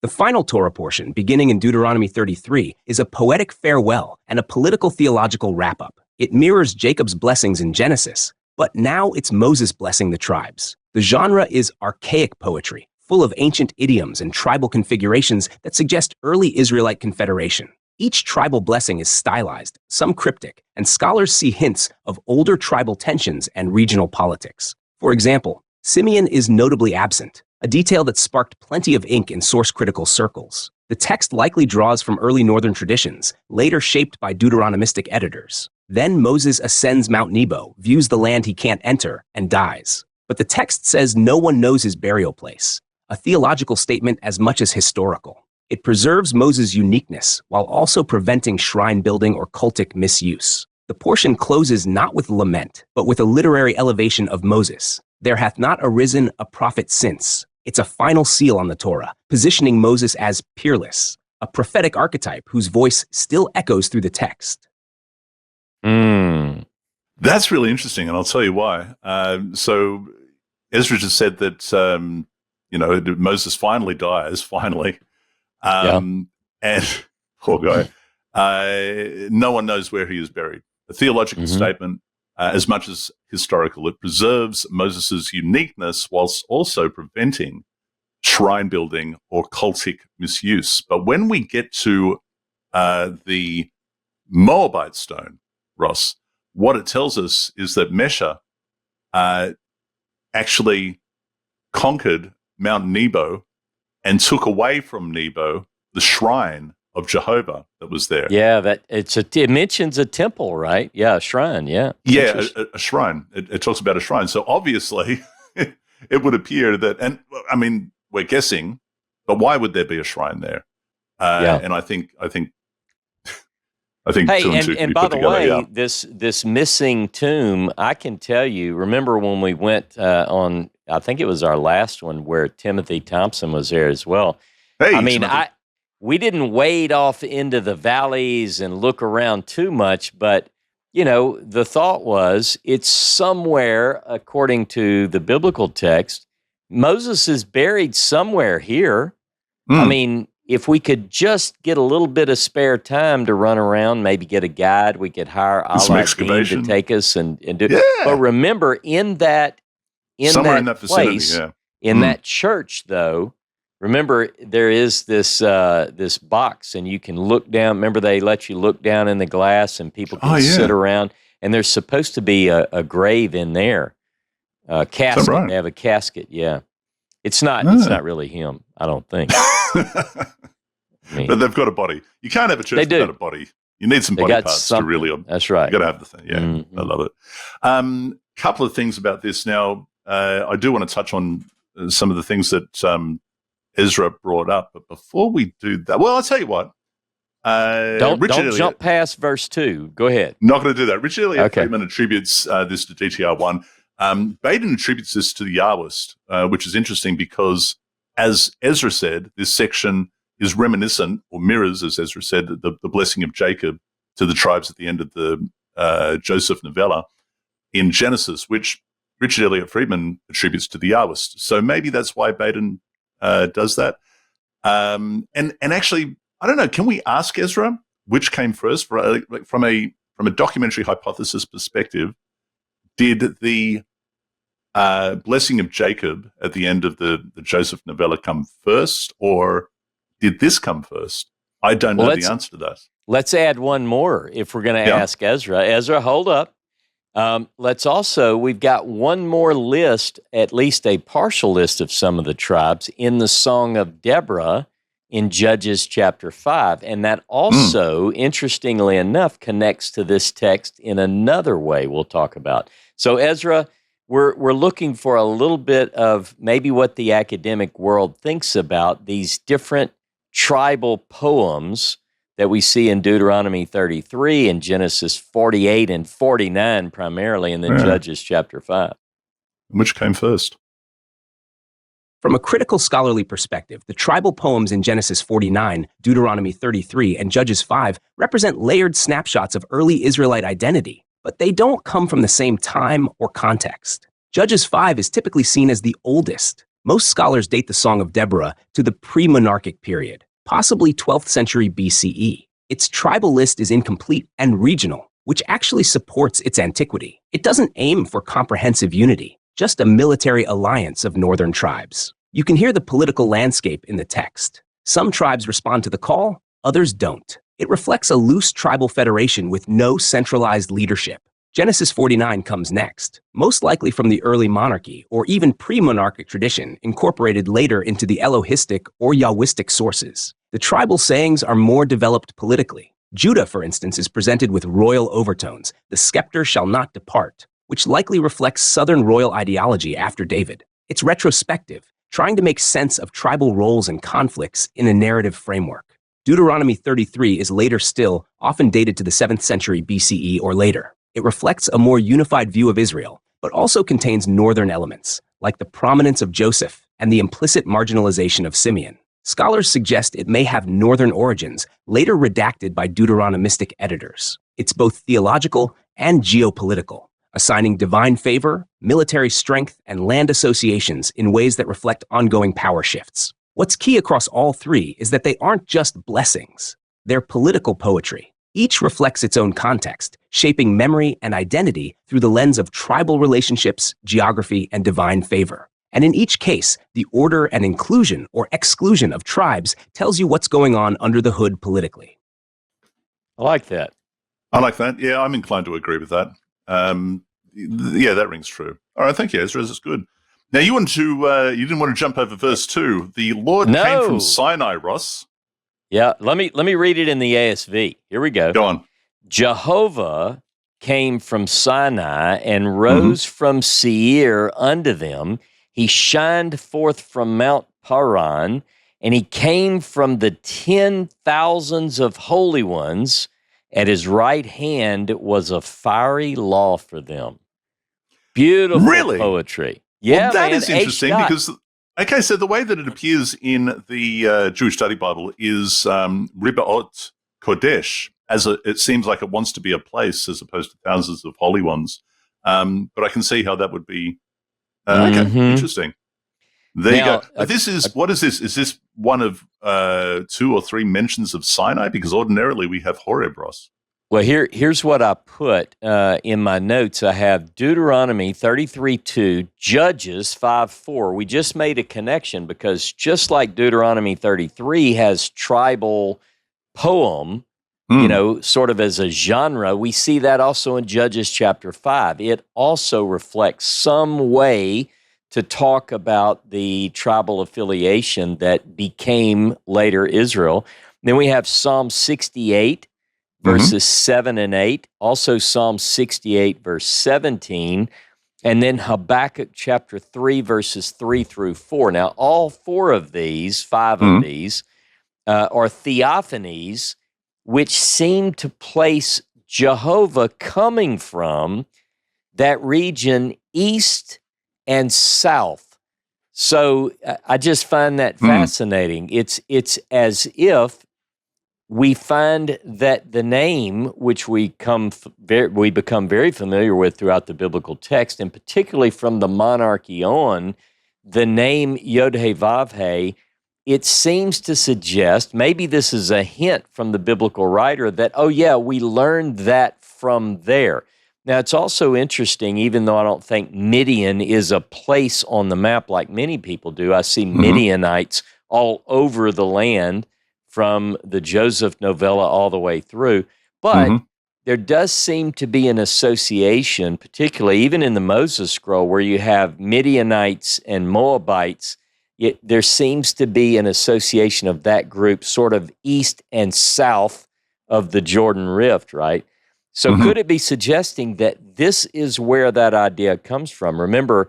The final Torah portion, beginning in Deuteronomy 33, is a poetic farewell and a political theological wrap-up. It mirrors Jacob's blessings in Genesis, but now it's Moses blessing the tribes. The genre is archaic poetry, full of ancient idioms and tribal configurations that suggest early Israelite confederation. Each tribal blessing is stylized, some cryptic, and scholars see hints of older tribal tensions and regional politics. For example, Simeon is notably absent, a detail that sparked plenty of ink in source-critical circles. The text likely draws from early northern traditions, later shaped by Deuteronomistic editors. Then Moses ascends Mount Nebo, views the land he can't enter, and dies. But the text says no one knows his burial place, a theological statement as much as historical. It preserves Moses' uniqueness while also preventing shrine building or cultic misuse. The portion closes not with lament, but with a literary elevation of Moses. There hath not arisen a prophet since. It's a final seal on the Torah, positioning Moses as peerless, a prophetic archetype whose voice still echoes through the text. That's really interesting, and I'll tell you why. So Ezra just said that, Moses finally dies, finally. And poor guy, no one knows where he is buried. A theological statement, as much as historical, it preserves Moses' uniqueness whilst also preventing shrine building or cultic misuse. But when we get to the Moabite stone, Ross, what it tells us is that Mesha actually conquered Mount Nebo and took away from Nebo the shrine of Jehovah that was there. Yeah, it mentions a temple, right? Yeah, a shrine. Yeah, yeah, a shrine. It talks about a shrine. So obviously, it would appear that, and I mean, we're guessing, but why would there be a shrine there? And I think. Hey, two and two and by the way, this missing tomb, I can tell you. Remember when we went on? I think it was our last one where Timothy Thompson was there as well. Hey, I mean, Timothy. we didn't wade off into the valleys and look around too much, but the thought was it's somewhere, according to the biblical text, Moses is buried somewhere here. I mean, if we could just get a little bit of spare time to run around, maybe get a guide, we could hire Aladdin to take us and do. Yeah. But remember, in that vicinity, place, in that church, though, remember there is this this box, and you can look down. Remember, they let you look down in the glass, and people can sit around. And there's supposed to be a grave in there, a casket. Right? They have a casket. Yeah, it's not. It's not really him, I don't think. But they've got a body. You can't have a church without a body. You need some body parts to really. That's right. You got to have the thing. Yeah, I love it. Couple of things about this. Now, I do want to touch on some of the things that Ezra brought up. But before we do that, well, I'll tell you what. Don't jump past verse 2. Go ahead. Not going to do that. Richard Elliott Friedman attributes this to DTR 1. Baden attributes this to the Yahwist, which is interesting because, as Ezra said, this section is reminiscent or mirrors, as Ezra said, the blessing of Jacob to the tribes at the end of the Joseph novella in Genesis, which Richard Elliott Friedman attributes to the Yahwist. So maybe that's why Baden does that. And actually, I don't know. Can we ask Ezra which came first? From a documentary hypothesis perspective, did the blessing of Jacob at the end of the Joseph novella come first, or did this come first? I don't know the answer to that. Let's add one more if we're going to ask Ezra. Ezra, hold up. We've got one more list, at least a partial list of some of the tribes in the Song of Deborah in Judges chapter 5. And that also, interestingly enough, connects to this text in another way we'll talk about. So Ezra, we're looking for a little bit of maybe what the academic world thinks about these different tribal poems that we see in Deuteronomy 33 and Genesis 48 and 49 primarily, and then Judges chapter 5. Which came first? From a critical scholarly perspective, the tribal poems in Genesis 49, Deuteronomy 33, and Judges 5 represent layered snapshots of early Israelite identity, but they don't come from the same time or context. Judges 5 is typically seen as the oldest. Most scholars date the Song of Deborah to the pre-monarchic period, possibly 12th century BCE. Its tribal list is incomplete and regional, which actually supports its antiquity. It doesn't aim for comprehensive unity, just a military alliance of northern tribes. You can hear the political landscape in the text. Some tribes respond to the call, others don't. It reflects a loose tribal federation with no centralized leadership. Genesis 49 comes next, most likely from the early monarchy or even pre-monarchic tradition incorporated later into the Elohistic or Yahwistic sources. The tribal sayings are more developed politically. Judah, for instance, is presented with royal overtones, the scepter shall not depart, which likely reflects southern royal ideology after David. It's retrospective, trying to make sense of tribal roles and conflicts in a narrative framework. Deuteronomy 33 is later still, often dated to the 7th century BCE or later. It reflects a more unified view of Israel, but also contains northern elements, like the prominence of Joseph and the implicit marginalization of Simeon. Scholars suggest it may have northern origins, later redacted by Deuteronomistic editors. It's both theological and geopolitical, assigning divine favor, military strength, and land associations in ways that reflect ongoing power shifts. What's key across all three is that they aren't just blessings. They're political poetry. Each reflects its own context, shaping memory and identity through the lens of tribal relationships, geography, and divine favor. And in each case, the order and inclusion or exclusion of tribes tells you what's going on under the hood politically. I like that. I like that. Yeah, I'm inclined to agree with that. Yeah, that rings true. All right, thank you, Ezra. That's good. Now, you didn't want to jump over verse 2. The Lord came from Sinai, Ross. Yeah, let me read it in the ASV. Here we go. Go on. Jehovah came from Sinai and rose from Seir unto them. He shined forth from Mount Paran, and he came from the 10,000s of holy ones. At his right hand was a fiery law for them. Beautiful poetry. Yeah, well, that is interesting because, okay, so the way that it appears in the Jewish Study Bible is Ribaot Kodesh, it seems like it wants to be a place as opposed to thousands of holy ones. But I can see how that would be, okay, interesting. There you go. But what is this? Is this one of 2 or 3 mentions of Sinai? Because ordinarily we have HOREB, Ross. Well, here's what I put in my notes. I have Deuteronomy 33:2, Judges 5:4. We just made a connection because just like Deuteronomy 33 has tribal poem, sort of as a genre, we see that also in Judges chapter 5. It also reflects some way to talk about the tribal affiliation that became later Israel. Then we have Psalm 68, verses 7 and 8, also Psalm 68, verse 17, and then Habakkuk chapter 3, verses 3 through 4. Now, all 5 of these, are theophanies, which seem to place Jehovah coming from that region east and south. So I just find that fascinating. It's as if we find that the name, which we become very familiar with throughout the biblical text, and particularly from the monarchy on, the name Yod-Heh-Vav-Heh, it seems to suggest, maybe this is a hint from the biblical writer, that, we learned that from there. Now, it's also interesting, even though I don't think Midian is a place on the map like many people do, I see Midianites all over the land, from the Joseph novella all the way through. But there does seem to be an association, particularly even in the Moses scroll, where you have Midianites and Moabites. There seems to be an association of that group sort of east and south of the Jordan Rift, right? So could it be suggesting that this is where that idea comes from? Remember,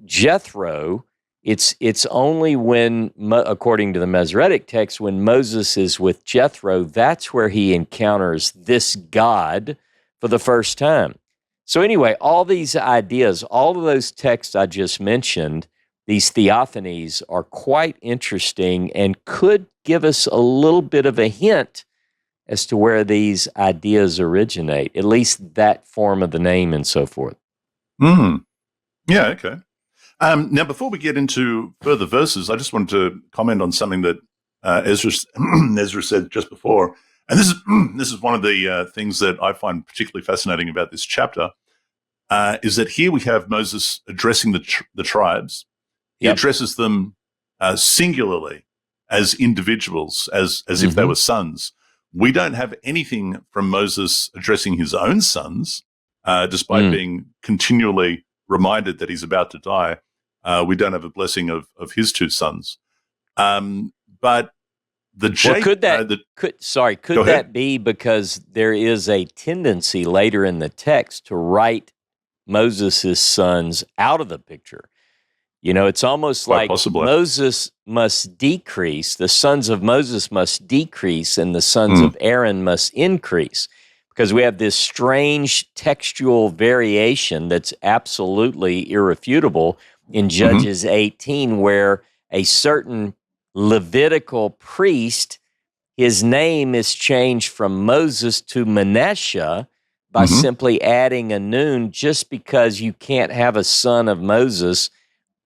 Jethro, it's only when, according to the Masoretic text, when Moses is with Jethro, that's where he encounters this God for the first time. So anyway, all these ideas, all of those texts I just mentioned, these theophanies are quite interesting and could give us a little bit of a hint as to where these ideas originate, at least that form of the name and so forth. Yeah, okay. Now, before we get into further verses, I just wanted to comment on something that Ezra said just before. And this is one of the things that I find particularly fascinating about this chapter, is that here we have Moses addressing the tribes. He addresses them singularly as individuals, as if they were sons. We don't have anything from Moses addressing his own sons, despite being continually reminded that he's about to die. We don't have a blessing of his two sons. But could that be because there is a tendency later in the text to write Moses' sons out of the picture? You know, it's almost like Moses must decrease, the sons of Moses must decrease, and the sons of Aaron must increase, because we have this strange textual variation that's absolutely irrefutable in Judges 18, where a certain Levitical priest, his name is changed from Moses to Manasseh by simply adding a nun, just because you can't have a son of Moses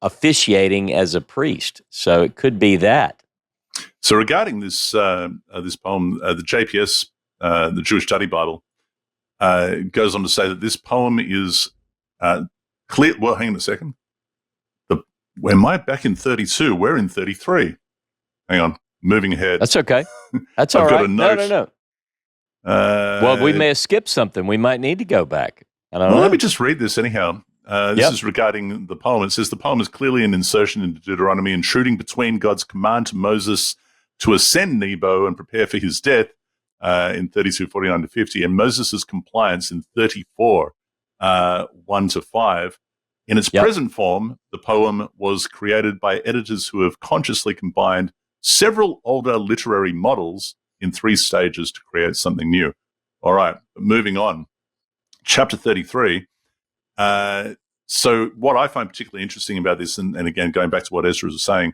officiating as a priest. So it could be that. So regarding this this poem, the JPS, the Jewish Study Bible, goes on to say that this poem is clear. Well, hang on a second. Am I back in 32? We're in 33. Hang on, moving ahead. That's okay. That's all right. Got a note. No. Well, we may have skipped something. We might need to go back. I don't know. Let me just read this anyhow. This is regarding the poem. It says the poem is clearly an insertion into Deuteronomy, intruding between God's command to Moses to ascend Nebo and prepare for his death in 32:49-50, and Moses' compliance in 34, 1-5. In its present form, the poem was created by editors who have consciously combined several older literary models in 3 stages to create something new. All right, moving on. Chapter 33. So what I find particularly interesting about this, and again, going back to what Ezra was saying,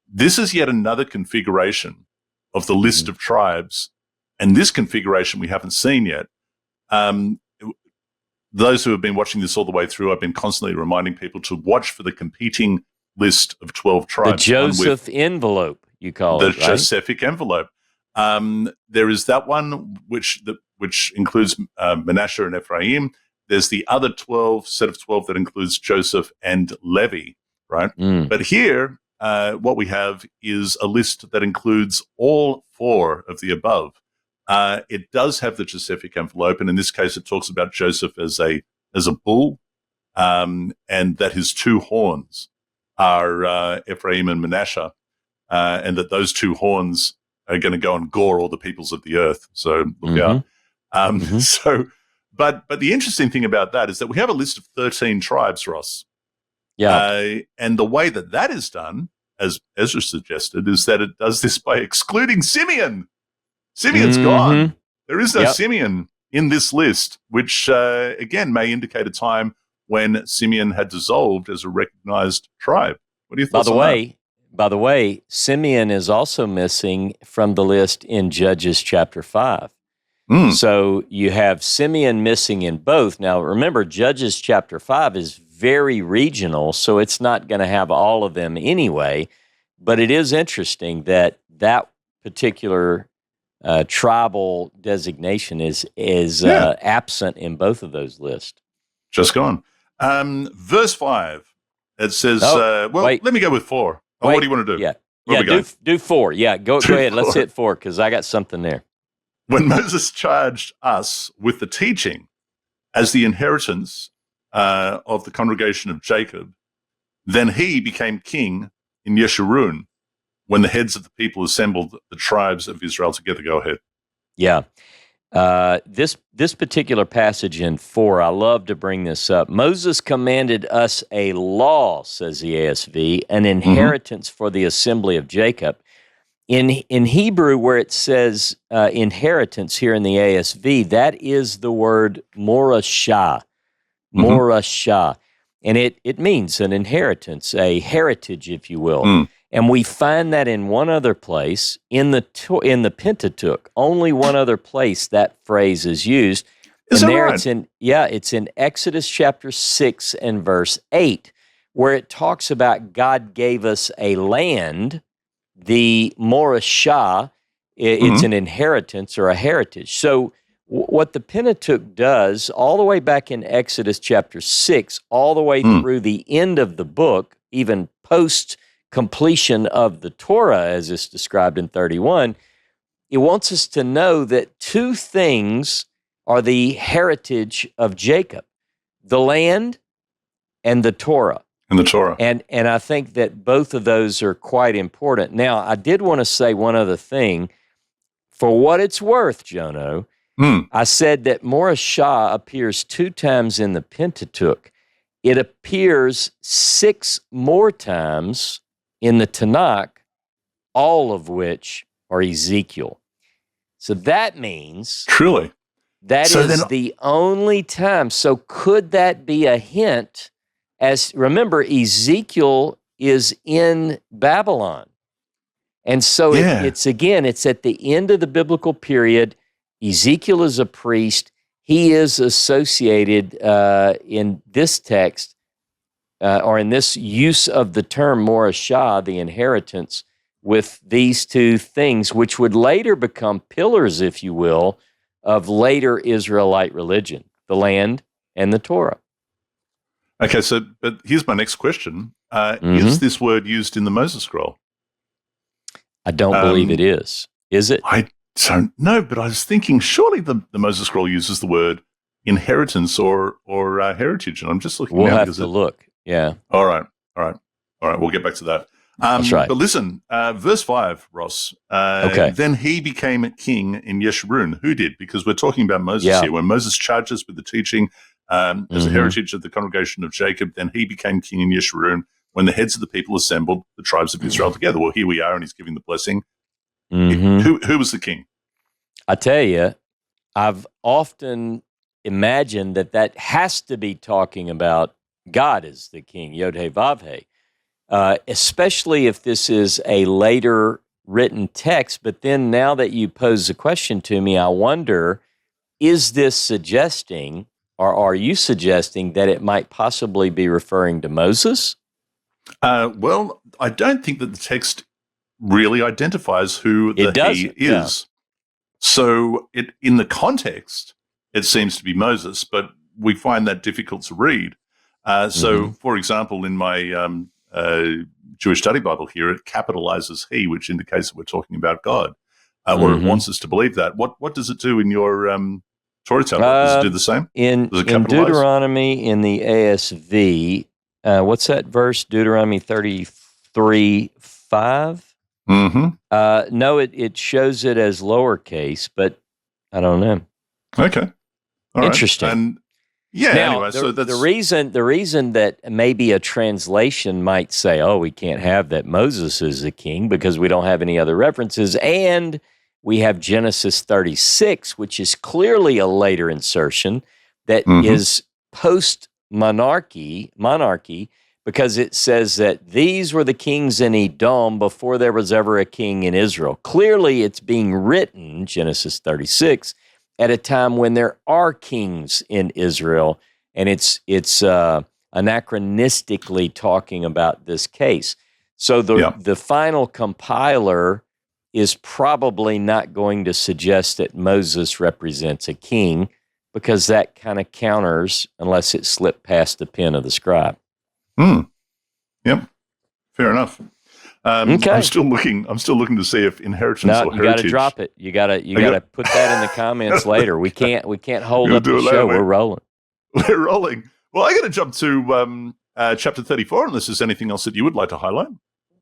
this is yet another configuration of the list of tribes, and this configuration we haven't seen yet. Those who have been watching this all the way through, I've been constantly reminding people to watch for the competing list of 12 tribes. The Joseph envelope, you call it, the Josephic envelope. There is that one which includes Manasseh and Ephraim. There's the other set of 12 that includes Joseph and Levi, right? But here, what we have is a list that includes all 4 of the above. It does have the Josephic envelope, and in this case, it talks about Joseph as a bull, and that his 2 horns are Ephraim and Manasseh, and that those 2 horns are going to go and gore all the peoples of the earth. So look out. So. But the interesting thing about that is that we have a list of 13 tribes, Ross. Yeah. And the way that is done, as Ezra suggested, is that it does this by excluding Simeon. Simeon's gone. There is no Simeon in this list, which, again, may indicate a time when Simeon had dissolved as a recognized tribe. What do you think? By the way, Simeon is also missing from the list in Judges chapter 5. So you have Simeon missing in both. Now, remember, Judges chapter 5 is very regional, so it's not going to have all of them anyway. But it is interesting that particular tribal designation is absent in both of those lists. Just gone. Verse 5, it says, let me go with 4. What do you want to do? Do 4. Yeah, go ahead. 4. Let's hit 4 because I got something there. when Moses charged us with the teaching as the inheritance of the congregation of Jacob, then he became king in Yeshurun when the heads of the people assembled the tribes of Israel together. Go ahead. Yeah. This particular passage in 4, I love to bring this up. Moses commanded us a law, says the ASV, an inheritance for the assembly of Jacob. In Hebrew, where it says inheritance here in the ASV, that is the word morashah, morashah. And it means an inheritance, a heritage, if you will. And we find that in one other place, in the Pentateuch, only one other place that phrase is used. Is and that there right? it's in Exodus chapter 6 and verse 8, where it talks about God gave us a land, the morashah. It's an inheritance or a heritage. So what the Pentateuch does, all the way back in Exodus chapter 6, all the way through the end of the book, even post completion of the Torah, as is described in 31, it wants us to know that two things are the heritage of Jacob: the land and the Torah. In the Torah. And I think that both of those are quite important. Now, I did want to say one other thing. For what it's worth, Jono, I said that morashah appears 2 times in the Pentateuch. It appears 6 more times in the Tanakh, all of which are Ezekiel. So that means Truly. that is the only time. So could that be a hint? As remember, Ezekiel is in Babylon. And so it's at the end of the biblical period. Ezekiel is a priest. He is associated in this text or in this use of the term morashah, the inheritance, with these two things, which would later become pillars, if you will, of later Israelite religion, the land and the Torah. Okay, but here's my next question. Is this word used in the Moses scroll? I don't believe it is. Is it? I don't know, but I was thinking surely the Moses scroll uses the word inheritance or heritage, and I'm just looking. We'll have to look. Yeah. All right. We'll get back to that. That's right. But listen, verse 5, Ross. Okay. Then he became king in Yeshurun. Who did? Because we're talking about Moses here. When Moses charged us with the teaching as a heritage of the congregation of Jacob, then he became king in Yeshurun when the heads of the people assembled the tribes of Israel together. Well, here we are, and he's giving the blessing. Who was the king? I tell you, I've often imagined that has to be talking about God as the king, Yod-Heh-Vav-Heh, especially if this is a later written text. But then now that you pose the question to me, I wonder, is this suggesting, or are you suggesting that it might possibly be referring to Moses? Well, I don't think that the text really identifies who the he is. Yeah. So in the context, it seems to be Moses, but we find that difficult to read. So, for example, in my Jewish Study Bible here, it capitalizes he, which indicates that we're talking about God, or it wants us to believe that. What does it do in your Torah tablet? Does it do the same? In Deuteronomy, in the ASV, what's that verse? Deuteronomy 33:5? No, it shows it as lowercase, but I don't know. Okay. All Interesting. Right. And yeah, now, anyway, so that's the reason that maybe a translation might say, oh, we can't have that Moses is the king because we don't have any other references, and we have Genesis 36, which is clearly a later insertion that is post-monarchy, because it says that these were the kings in Edom before there was ever a king in Israel. Clearly, it's being written, Genesis 36, at a time when there are kings in Israel, and it's anachronistically talking about this case. So the final compiler is probably not going to suggest that Moses represents a king, because that kind of counters, unless it slipped past the pen of the scribe. Yep, fair enough. Okay. I'm still looking to see if inheritance No, or you got to heritage. drop it. You got to put that in the comments later. We can't hold We'll up do the it later, show. mate. We're rolling. We're rolling. Well, I got to jump to chapter 34, unless there's anything else that you would like to highlight.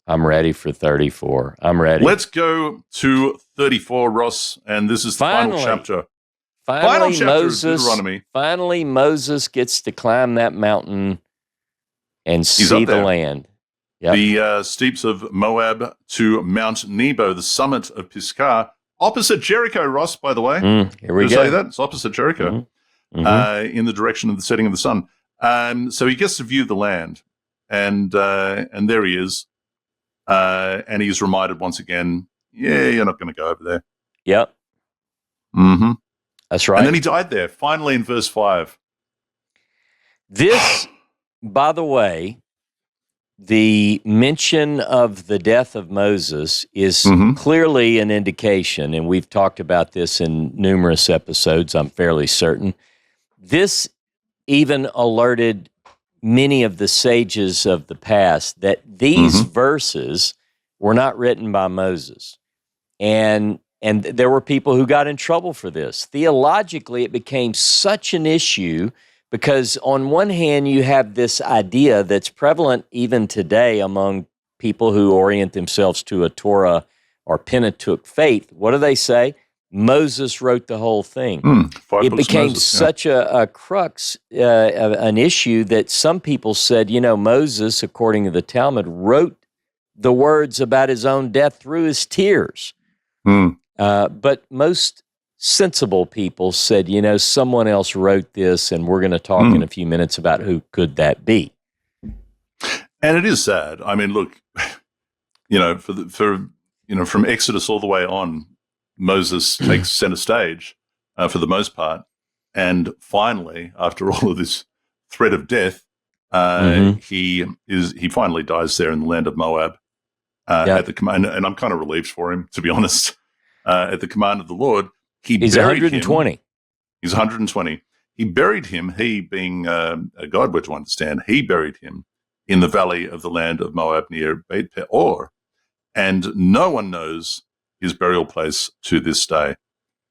I'm ready for 34. I'm ready. Let's go to 34, Ross, and this is the final chapter. Final chapter Moses, of Deuteronomy. Finally, Moses gets to climb that mountain and see the land. Yep. The steeps of Moab to Mount Nebo, the summit of Pisgah, opposite Jericho, Ross, by the way. Here we go. Say that? It's opposite Jericho, in the direction of the setting of the sun. So he gets to view the land, and there he is. And he's reminded once again, you're not going to go over there. Yep. Mm-hmm. That's right. And then he died there, finally in verse 5. This, by the way, the mention of the death of Moses is clearly an indication, and we've talked about this in numerous episodes, I'm fairly certain. This even alerted many of the sages of the past that these verses were not written by Moses. And there were people who got in trouble for this. Theologically, it became such an issue because on one hand, you have this idea that's prevalent even today among people who orient themselves to a Torah or Pentateuch faith. What do they say? Moses wrote the whole thing. It became such a crux, an issue that some people said, Moses, according to the Talmud, wrote the words about his own death through his tears. But most sensible people said, someone else wrote this, and we're going to talk in a few minutes about who could that be. And it is sad. I mean, look, from Exodus all the way on, Moses takes center stage for the most part, and finally, after all of this threat of death, he finally dies there in the land of Moab at the command. And I'm kind of relieved for him, to be honest. At the command of the Lord, he's 120. He's 120. He buried him. He, being a God, we're to understand, he buried him in the valley of the land of Moab near Beit Peor, and no one knows his burial place to this day.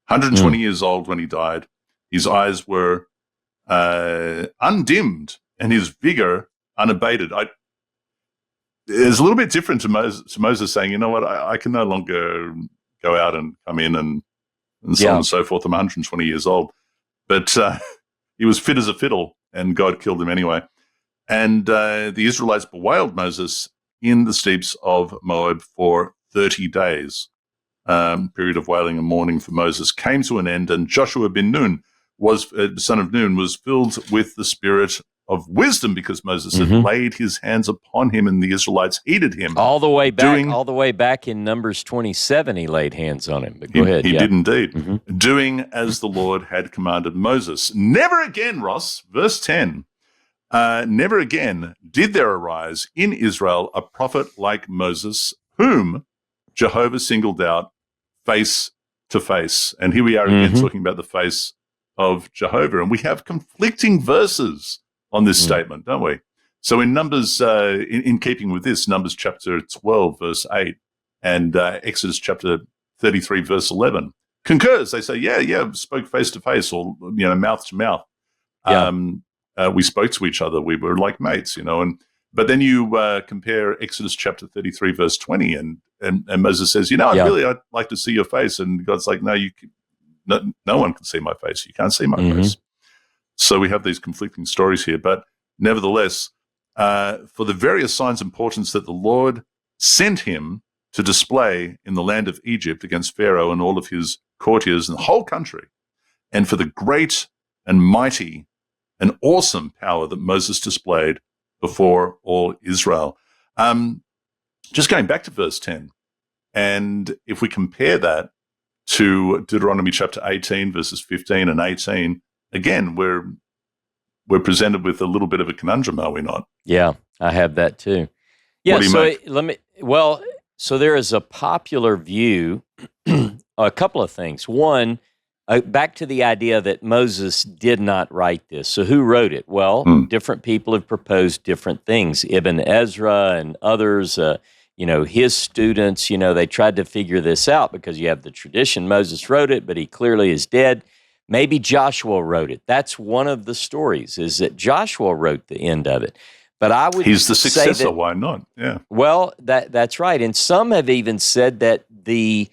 120 years old when he died. His eyes were undimmed and his vigor unabated. It's a little bit different to Moses saying, you know what, I can no longer go out and come in and so on and so forth. I'm 120 years old. But he was fit as a fiddle, and God killed him anyway. And the Israelites bewailed Moses in the steeps of Moab for 30 days. Period of wailing and mourning for Moses came to an end, and Joshua bin Nun, son of Nun, was filled with the spirit of wisdom because Moses had laid his hands upon him, and the Israelites heeded him. All the way back in Numbers 27, he laid hands on him. But go ahead. He did indeed. Doing as the Lord had commanded Moses. Never again, Ross, verse 10, never again did there arise in Israel a prophet like Moses, whom Jehovah singled out face to face. And here we are again talking about the face of Jehovah. And we have conflicting verses on this statement, don't we? So in Numbers, in keeping with this, Numbers chapter 12, verse 8, and Exodus chapter 33, verse 11, concurs. They say, yeah, spoke face to face, or mouth to mouth. We spoke to each other. We were like mates, but then you compare Exodus chapter 33, verse 20, and Moses says, I'd like to see your face. And God's like, no, no one can see my face. You can't see my face. So we have these conflicting stories here. But nevertheless, for the various signs and portents that the Lord sent him to display in the land of Egypt against Pharaoh and all of his courtiers and the whole country, and for the great and mighty and awesome power that Moses displayed before all Israel. Just going back to verse 10, and if we compare that to Deuteronomy chapter 18, verses 15 and 18, again, we're presented with a little bit of a conundrum, are we not? Yeah, I have that too. Yeah, what do you make? So there is a popular view, a couple of things. One, back to the idea that Moses did not write this. So who wrote it? Well, different people have proposed different things. Ibn Ezra and others, his students, they tried to figure this out because you have the tradition. Moses wrote it, but he clearly is dead. Maybe Joshua wrote it. That's one of the stories, is that Joshua wrote the end of it. But I would He's the say successor. Why not? Yeah. Well, that's right. And some have even said that the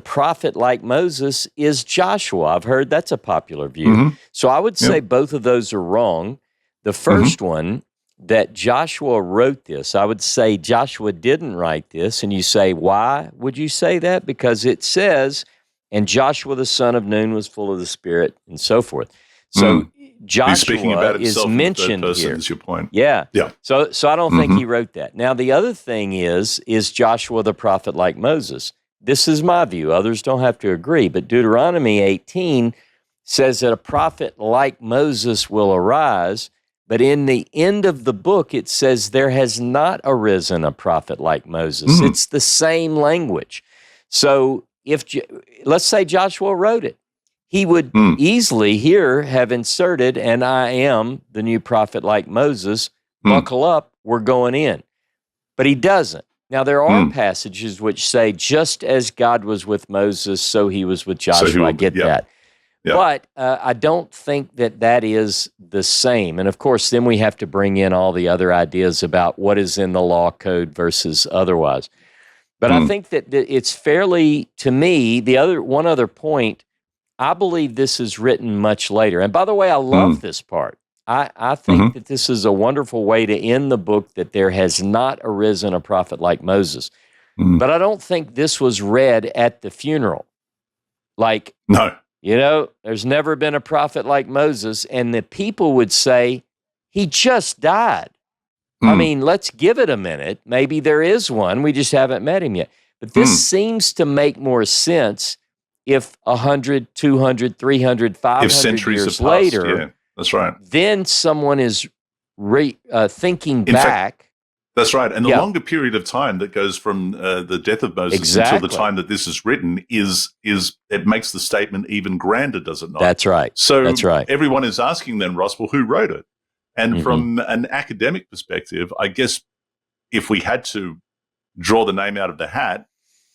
prophet like Moses is Joshua. I've heard that's a popular view. Mm-hmm. So I would say both of those are wrong. The first one, that Joshua wrote this, I would say Joshua didn't write this. And you say, why would you say that? Because it says, and Joshua the son of Nun was full of the Spirit, and so forth. So Joshua is mentioned here. Is your point? Yeah. Yeah. So I don't think he wrote that. Now, the other thing is Joshua the prophet like Moses? This is my view. Others don't have to agree. But Deuteronomy 18 says that a prophet like Moses will arise. But in the end of the book, it says there has not arisen a prophet like Moses. It's the same language. So let's say Joshua wrote it, he would easily here have inserted, and I am the new prophet like Moses, buckle up, we're going in. But he doesn't. Now, there are passages which say, just as God was with Moses, so he was with Joshua. I get that. Yeah. But I don't think that is the same. And of course, then we have to bring in all the other ideas about what is in the law code versus otherwise. But I think that it's fairly, to me, one other point, I believe this is written much later. And by the way, I love this part. I think that this is a wonderful way to end the book, that there has not arisen a prophet like Moses. But I don't think this was read at the funeral. Like, no. There's never been a prophet like Moses, and the people would say, he just died. I mean, let's give it a minute. Maybe there is one. We just haven't met him yet. But this seems to make more sense if 100, 200, 300, 500 years later, yeah, that's right. Then someone is thinking back. That's right. And the longer period of time that goes from the death of Moses until the time that this is written is it makes the statement even grander, does it not? That's right. So that's right. Everyone is asking then, Ross, well, who wrote it? And from an academic perspective, I guess if we had to draw the name out of the hat,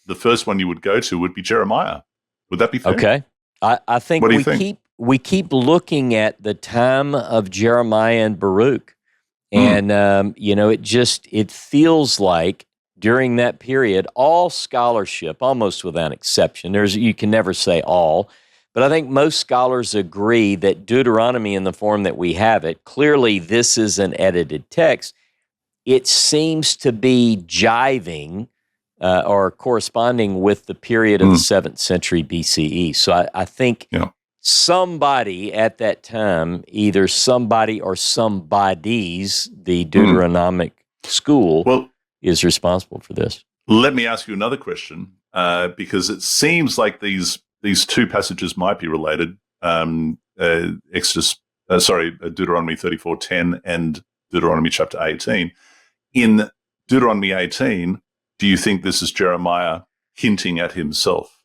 the first one you would go to would be Jeremiah. Would that be fair? Okay. I think we keep looking at the time of Jeremiah and Baruch. And, it feels like during that period, all scholarship, almost without exception, you can never say all, but I think most scholars agree that Deuteronomy in the form that we have it, clearly this is an edited text. It seems to be jiving or corresponding with the period of the 7th century BCE. So I think somebody at that time, either somebody or somebodies, the Deuteronomic school, is responsible for this. Let me ask you another question, because it seems like these two passages might be related. Deuteronomy 34:10 and Deuteronomy chapter 18. In Deuteronomy 18, do you think this is Jeremiah hinting at himself?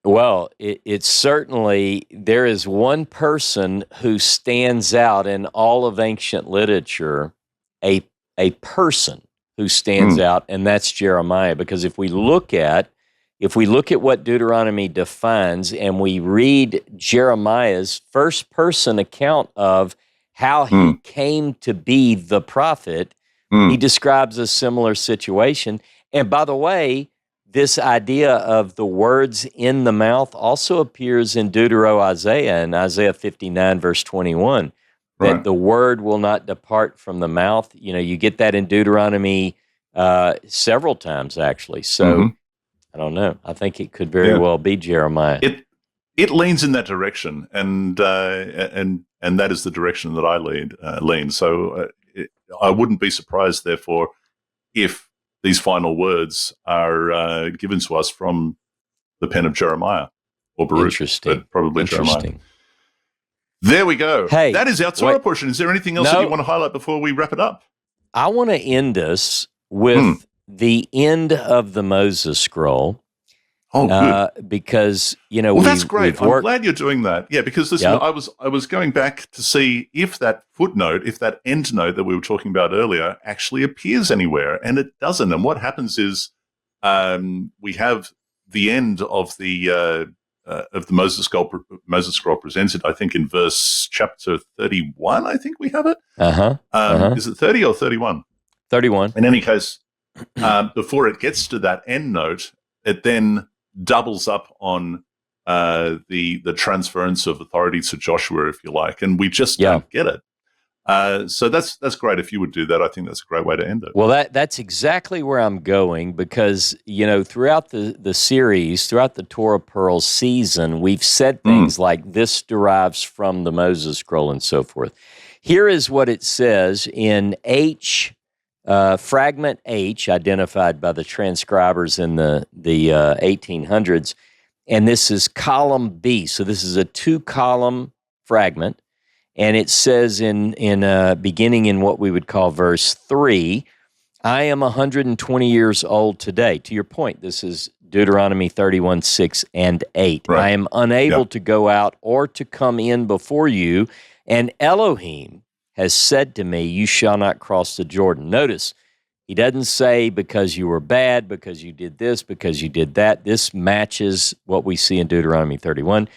Well, it's certainly, there is one person who stands out in all of ancient literature, a person who stands out, and that's Jeremiah. Because if we look at what Deuteronomy defines, and we read Jeremiah's first person account of how he came to be the prophet, he describes a similar situation. And by the way, this idea of the words in the mouth also appears in Deutero-Isaiah, in Isaiah 59, verse 21, that the word will not depart from the mouth. You get that in Deuteronomy several times, actually. So I don't know. I think it could very well be Jeremiah. It leans in that direction, and that is the direction that I lean. So I wouldn't be surprised, therefore, if these final words are given to us from the pen of Jeremiah or Baruch. Interesting. But probably Jeremiah. There we go. Hey, that is our Torah portion. Is there anything else that you want to highlight before we wrap it up? I want to end us with the end of the Moses scroll. Oh, good. Because Well, that's great. I'm glad you're doing that. Yeah, because listen, Yep. I was going back to see if that footnote, if that endnote that we were talking about earlier actually appears anywhere, and it doesn't. And what happens is we have the end of the Moses scroll presented. I think in chapter 31. I think we have it. Is it 30 or 31? 31. In any case, before it gets to that endnote, it then doubles up on the transference of authority to Joshua, if you like, and we just don't get it. So that's great. If you would do that, I think that's a great way to end it. Well, that's exactly where I'm going, because throughout the series, throughout the Torah Pearls season, we've said things like this derives from the Moses scroll and so forth. Here is what it says in fragment H, identified by the transcribers in the 1800s, and this is column B. So this is a 2-column fragment, and it says in beginning in what we would call verse 3, I am 120 years old today. To your point, this is Deuteronomy 31, 6 and 8. Right. I am unable to go out or to come in before you, and Elohim has said to me, you shall not cross the Jordan. Notice, he doesn't say because you were bad, because you did this, because you did that. This matches what we see in Deuteronomy 31.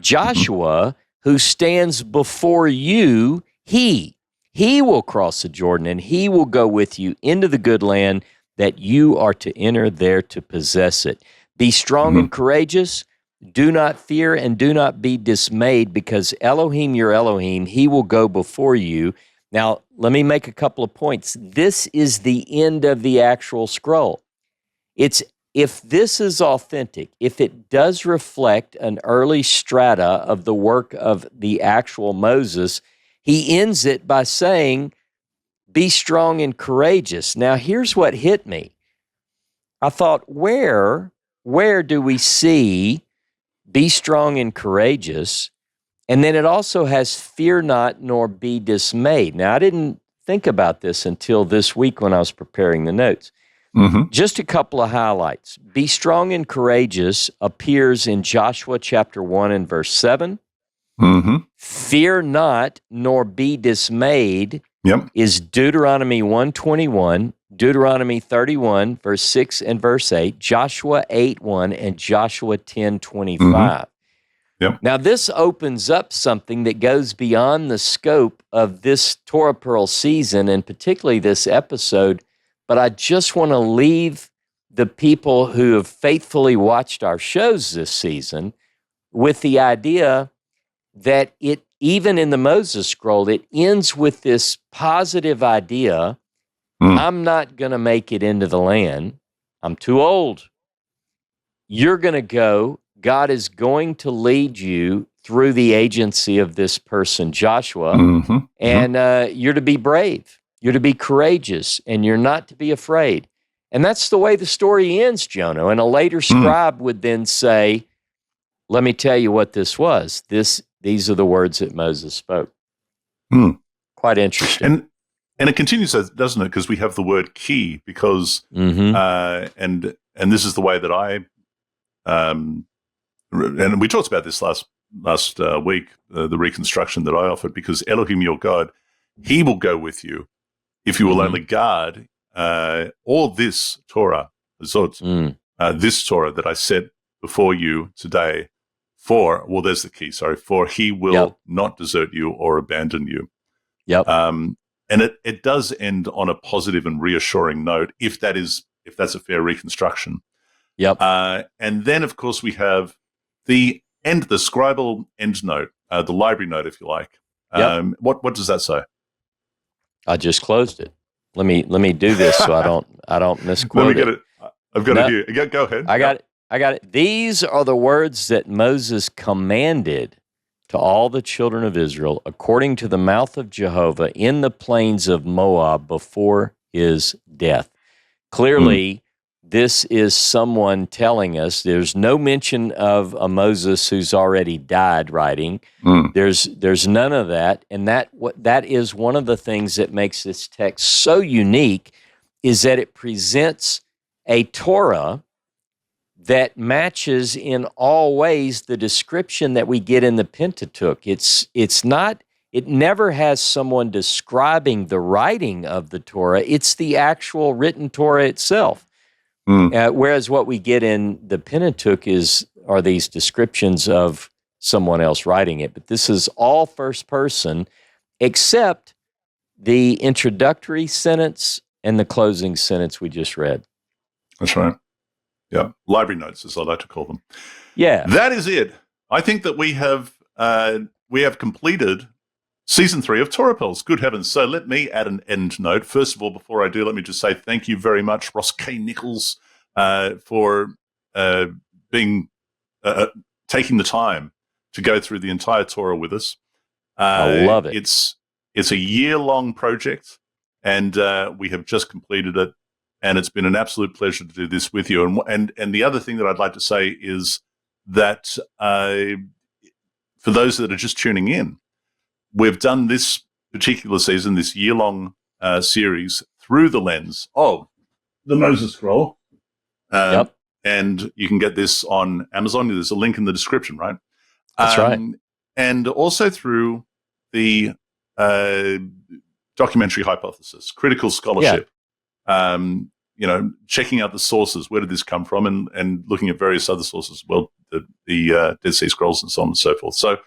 Joshua, who stands before you, he will cross the Jordan, and he will go with you into the good land that you are to enter there to possess it. Be strong and courageous. Do not fear and do not be dismayed, because Elohim, your Elohim, he will go before you. Now, let me make a couple of points. This is the end of the actual scroll. If this is authentic, if it does reflect an early strata of the work of the actual Moses, he ends it by saying, be strong and courageous. Now, here's what hit me. I thought, where do we see be strong and courageous? And then it also has fear not nor be dismayed. Now, I didn't think about this until this week when I was preparing the notes. Just a couple of highlights. Be strong and courageous appears in Joshua chapter 1 and verse 7. Fear not nor be dismayed is Deuteronomy 1:21, Deuteronomy 31, verse 6 and verse 8, Joshua 8:1, and Joshua 10:25. Now, this opens up something that goes beyond the scope of this Torah Pearl season, and particularly this episode, but I just want to leave the people who have faithfully watched our shows this season with the idea that it, even in the Moses scroll, it ends with this positive idea, I'm not going to make it into the land. I'm too old. You're going to go. God is going to lead you through the agency of this person, Joshua, and you're to be brave. You're to be courageous, and you're not to be afraid. And that's the way the story ends, Jono. And a later scribe would then say, let me tell you what this was. These are the words that Moses spoke. Quite interesting. And it continues, doesn't it? Because we have the word key, because and this is the way that I and we talked about this last week, the reconstruction that I offered, because Elohim, your God, he will go with you if you will only guard all this Torah, this Torah that I set before you today. There's the key, for he will not desert you or abandon you. And it does end on a positive and reassuring note, if that's a fair reconstruction. And then, of course, we have the scribal end note, the library note, if you like. What does that say? I just closed it. Let me do this so I don't misquote Let me get it. I've got it here. Go ahead. I got it. These are the words that Moses commanded to all the children of Israel, according to the mouth of Jehovah, in the plains of Moab before his death. Clearly, this is someone telling us there's no mention of a Moses who's already died writing. There's none of that. And that is one of the things that makes this text so unique, is that it presents a Torah that matches in all ways the description that we get in the Pentateuch. It's not. It never has someone describing the writing of the Torah. It's the actual written Torah itself. Whereas what we get in the Pentateuch are these descriptions of someone else writing it. But this is all first person, except the introductory sentence and the closing sentence we just read. That's right. Yeah, library notes, as I like to call them. Yeah, that is it. I think that we have completed Season 3 of Torah Pearls. Good heavens. So let me add an end note. First of all, before I do, let me just say thank you very much, Ross K. Nichols, for taking the time to go through the entire Torah with us. I love it. It's a year-long project, and we have just completed it, and it's been an absolute pleasure to do this with you. And the other thing that I'd like to say is that for those that are just tuning in, we've done this particular season, this year-long series, through the lens of the Moses Scroll. Yep. And you can get this on Amazon. There's a link in the description, right? That's right. And also through the documentary hypothesis, critical scholarship, checking out the sources. Where did this come from? And looking at various other sources, the Dead Sea Scrolls and so on and so forth. So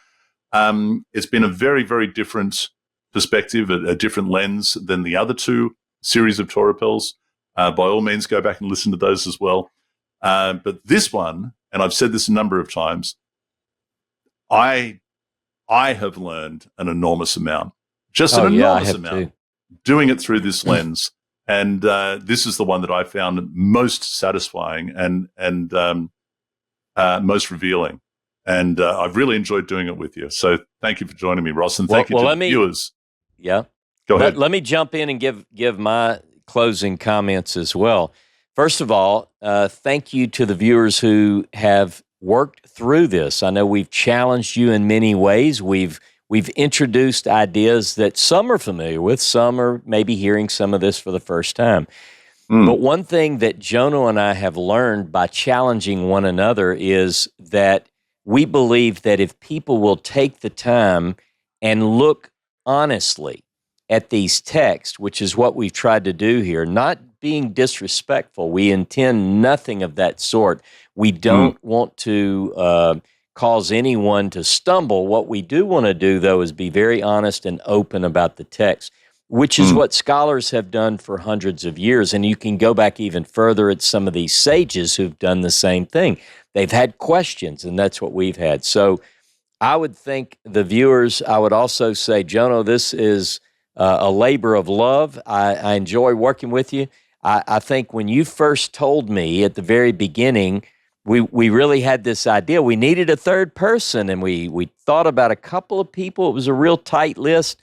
it's been a very, very different perspective, a different lens than the other two series of Torah Pearls. By all means, go back and listen to those as well. But this one, and I've said this a number of times, I have learned an enormous amount, enormous amount, doing it through this lens. And this is the one that I found most satisfying and most revealing. And I've really enjoyed doing it with you. So thank you for joining me, Ross, and thank you to the viewers. Yeah. Go ahead. Let me jump in and give my closing comments as well. First of all, thank you to the viewers who have worked through this. I know we've challenged you in many ways. We've introduced ideas that some are familiar with, some are maybe hearing some of this for the first time. But one thing that Jono and I have learned by challenging one another is that we believe that if people will take the time and look honestly at these texts, which is what we've tried to do here, not being disrespectful. We intend nothing of that sort. We don't want to cause anyone to stumble. What we do want to do, though, is be very honest and open about the text, which is what scholars have done for hundreds of years. And you can go back even further at some of these sages who've done the same thing. They've had questions, and that's what we've had. So I would think the viewers, I would also say, Jono, this is a labor of love. I enjoy working with you. I think when you first told me at the very beginning, we really had this idea. We needed a third person, and we thought about a couple of people. It was a real tight list,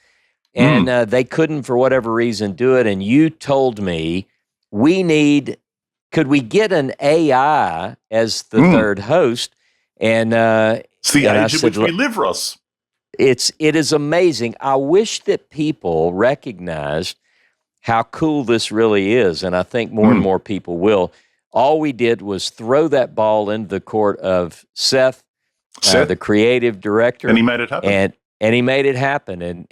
and they couldn't, for whatever reason, do it. And you told me, could we get an AI as the third host? And it's the age in which we live, Ross. It is amazing. I wish that people recognized how cool this really is, and I think more and more people will. All we did was throw that ball into the court of Seth, the creative director, and he made it happen. And he made it happen, and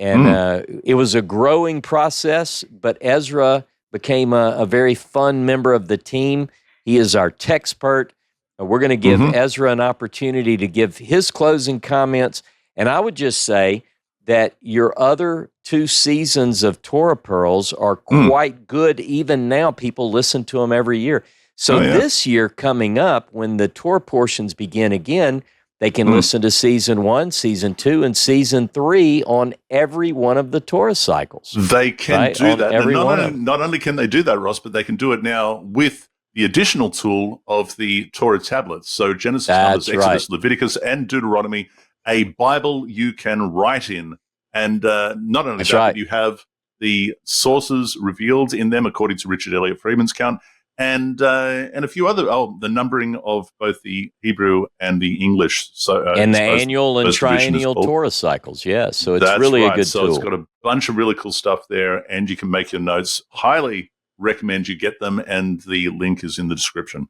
it was a growing process. But Ezra became a very fun member of the team. He is our texpert. We're going to give Ezra an opportunity to give his closing comments. And I would just say that your other two seasons of Torah Pearls are quite good. Even now, people listen to them every year. So this year coming up, when the Torah portions begin again, they can listen to Season 1, Season 2, and Season 3 on every one of the Torah cycles. They can do that. Not only can they do that, Ross, but they can do it now with the additional tool of the Torah tablets. So Genesis, Numbers, Exodus, Leviticus, and Deuteronomy, a Bible you can write in. And not only but you have the sources revealed in them according to Richard Elliott Freeman's count, and a few other, the numbering of both the Hebrew and the English. And the annual and triennial Torah cycles, yes. So it's really a good tool. So it's got a bunch of really cool stuff there, and you can make your notes. Highly recommend you get them, and the link is in the description.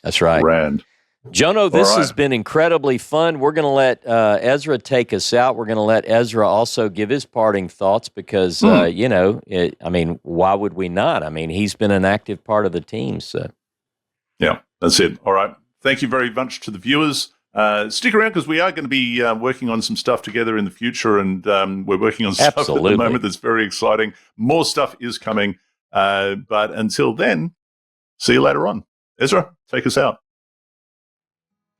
That's right. Grand. Jono, this All right. has been incredibly fun. We're going to let Ezra take us out. We're going to let Ezra also give his parting thoughts because, why would we not? I mean, he's been an active part of the team. So, yeah, that's it. All right. Thank you very much to the viewers. Stick around because we are going to be working on some stuff together in the future, and we're working on stuff at the moment that's very exciting. More stuff is coming, but until then, see you later on. Ezra, take us out.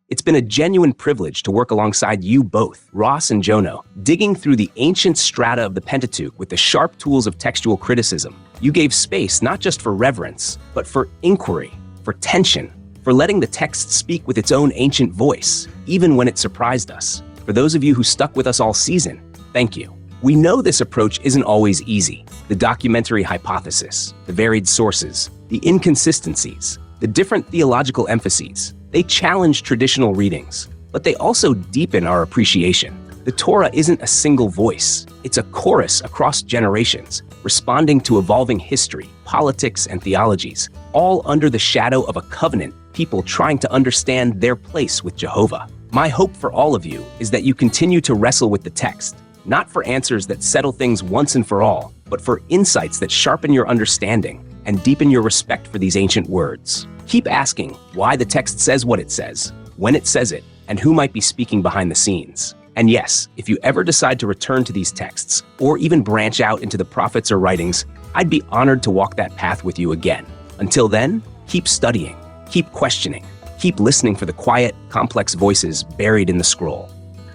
It's been a genuine privilege to work alongside you both, Ross and Jono, digging through the ancient strata of the Pentateuch with the sharp tools of textual criticism. You gave space not just for reverence, but for inquiry, for tension, for letting the text speak with its own ancient voice, even when it surprised us. For those of you who stuck with us all season, thank you. We know this approach isn't always easy. The documentary hypothesis, the varied sources, the inconsistencies, the different theological emphases, they challenge traditional readings, but they also deepen our appreciation. The Torah isn't a single voice. It's a chorus across generations, responding to evolving history, politics, and theologies, all under the shadow of a covenant people trying to understand their place with Jehovah. My hope for all of you is that you continue to wrestle with the text, not for answers that settle things once and for all, but for insights that sharpen your understanding and deepen your respect for these ancient words. Keep asking why the text says what it says, when it says it, and who might be speaking behind the scenes. And yes, if you ever decide to return to these texts, or even branch out into the prophets or writings, I'd be honored to walk that path with you again. Until then, keep studying, keep questioning, keep listening for the quiet, complex voices buried in the scroll.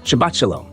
Shabbat Shalom.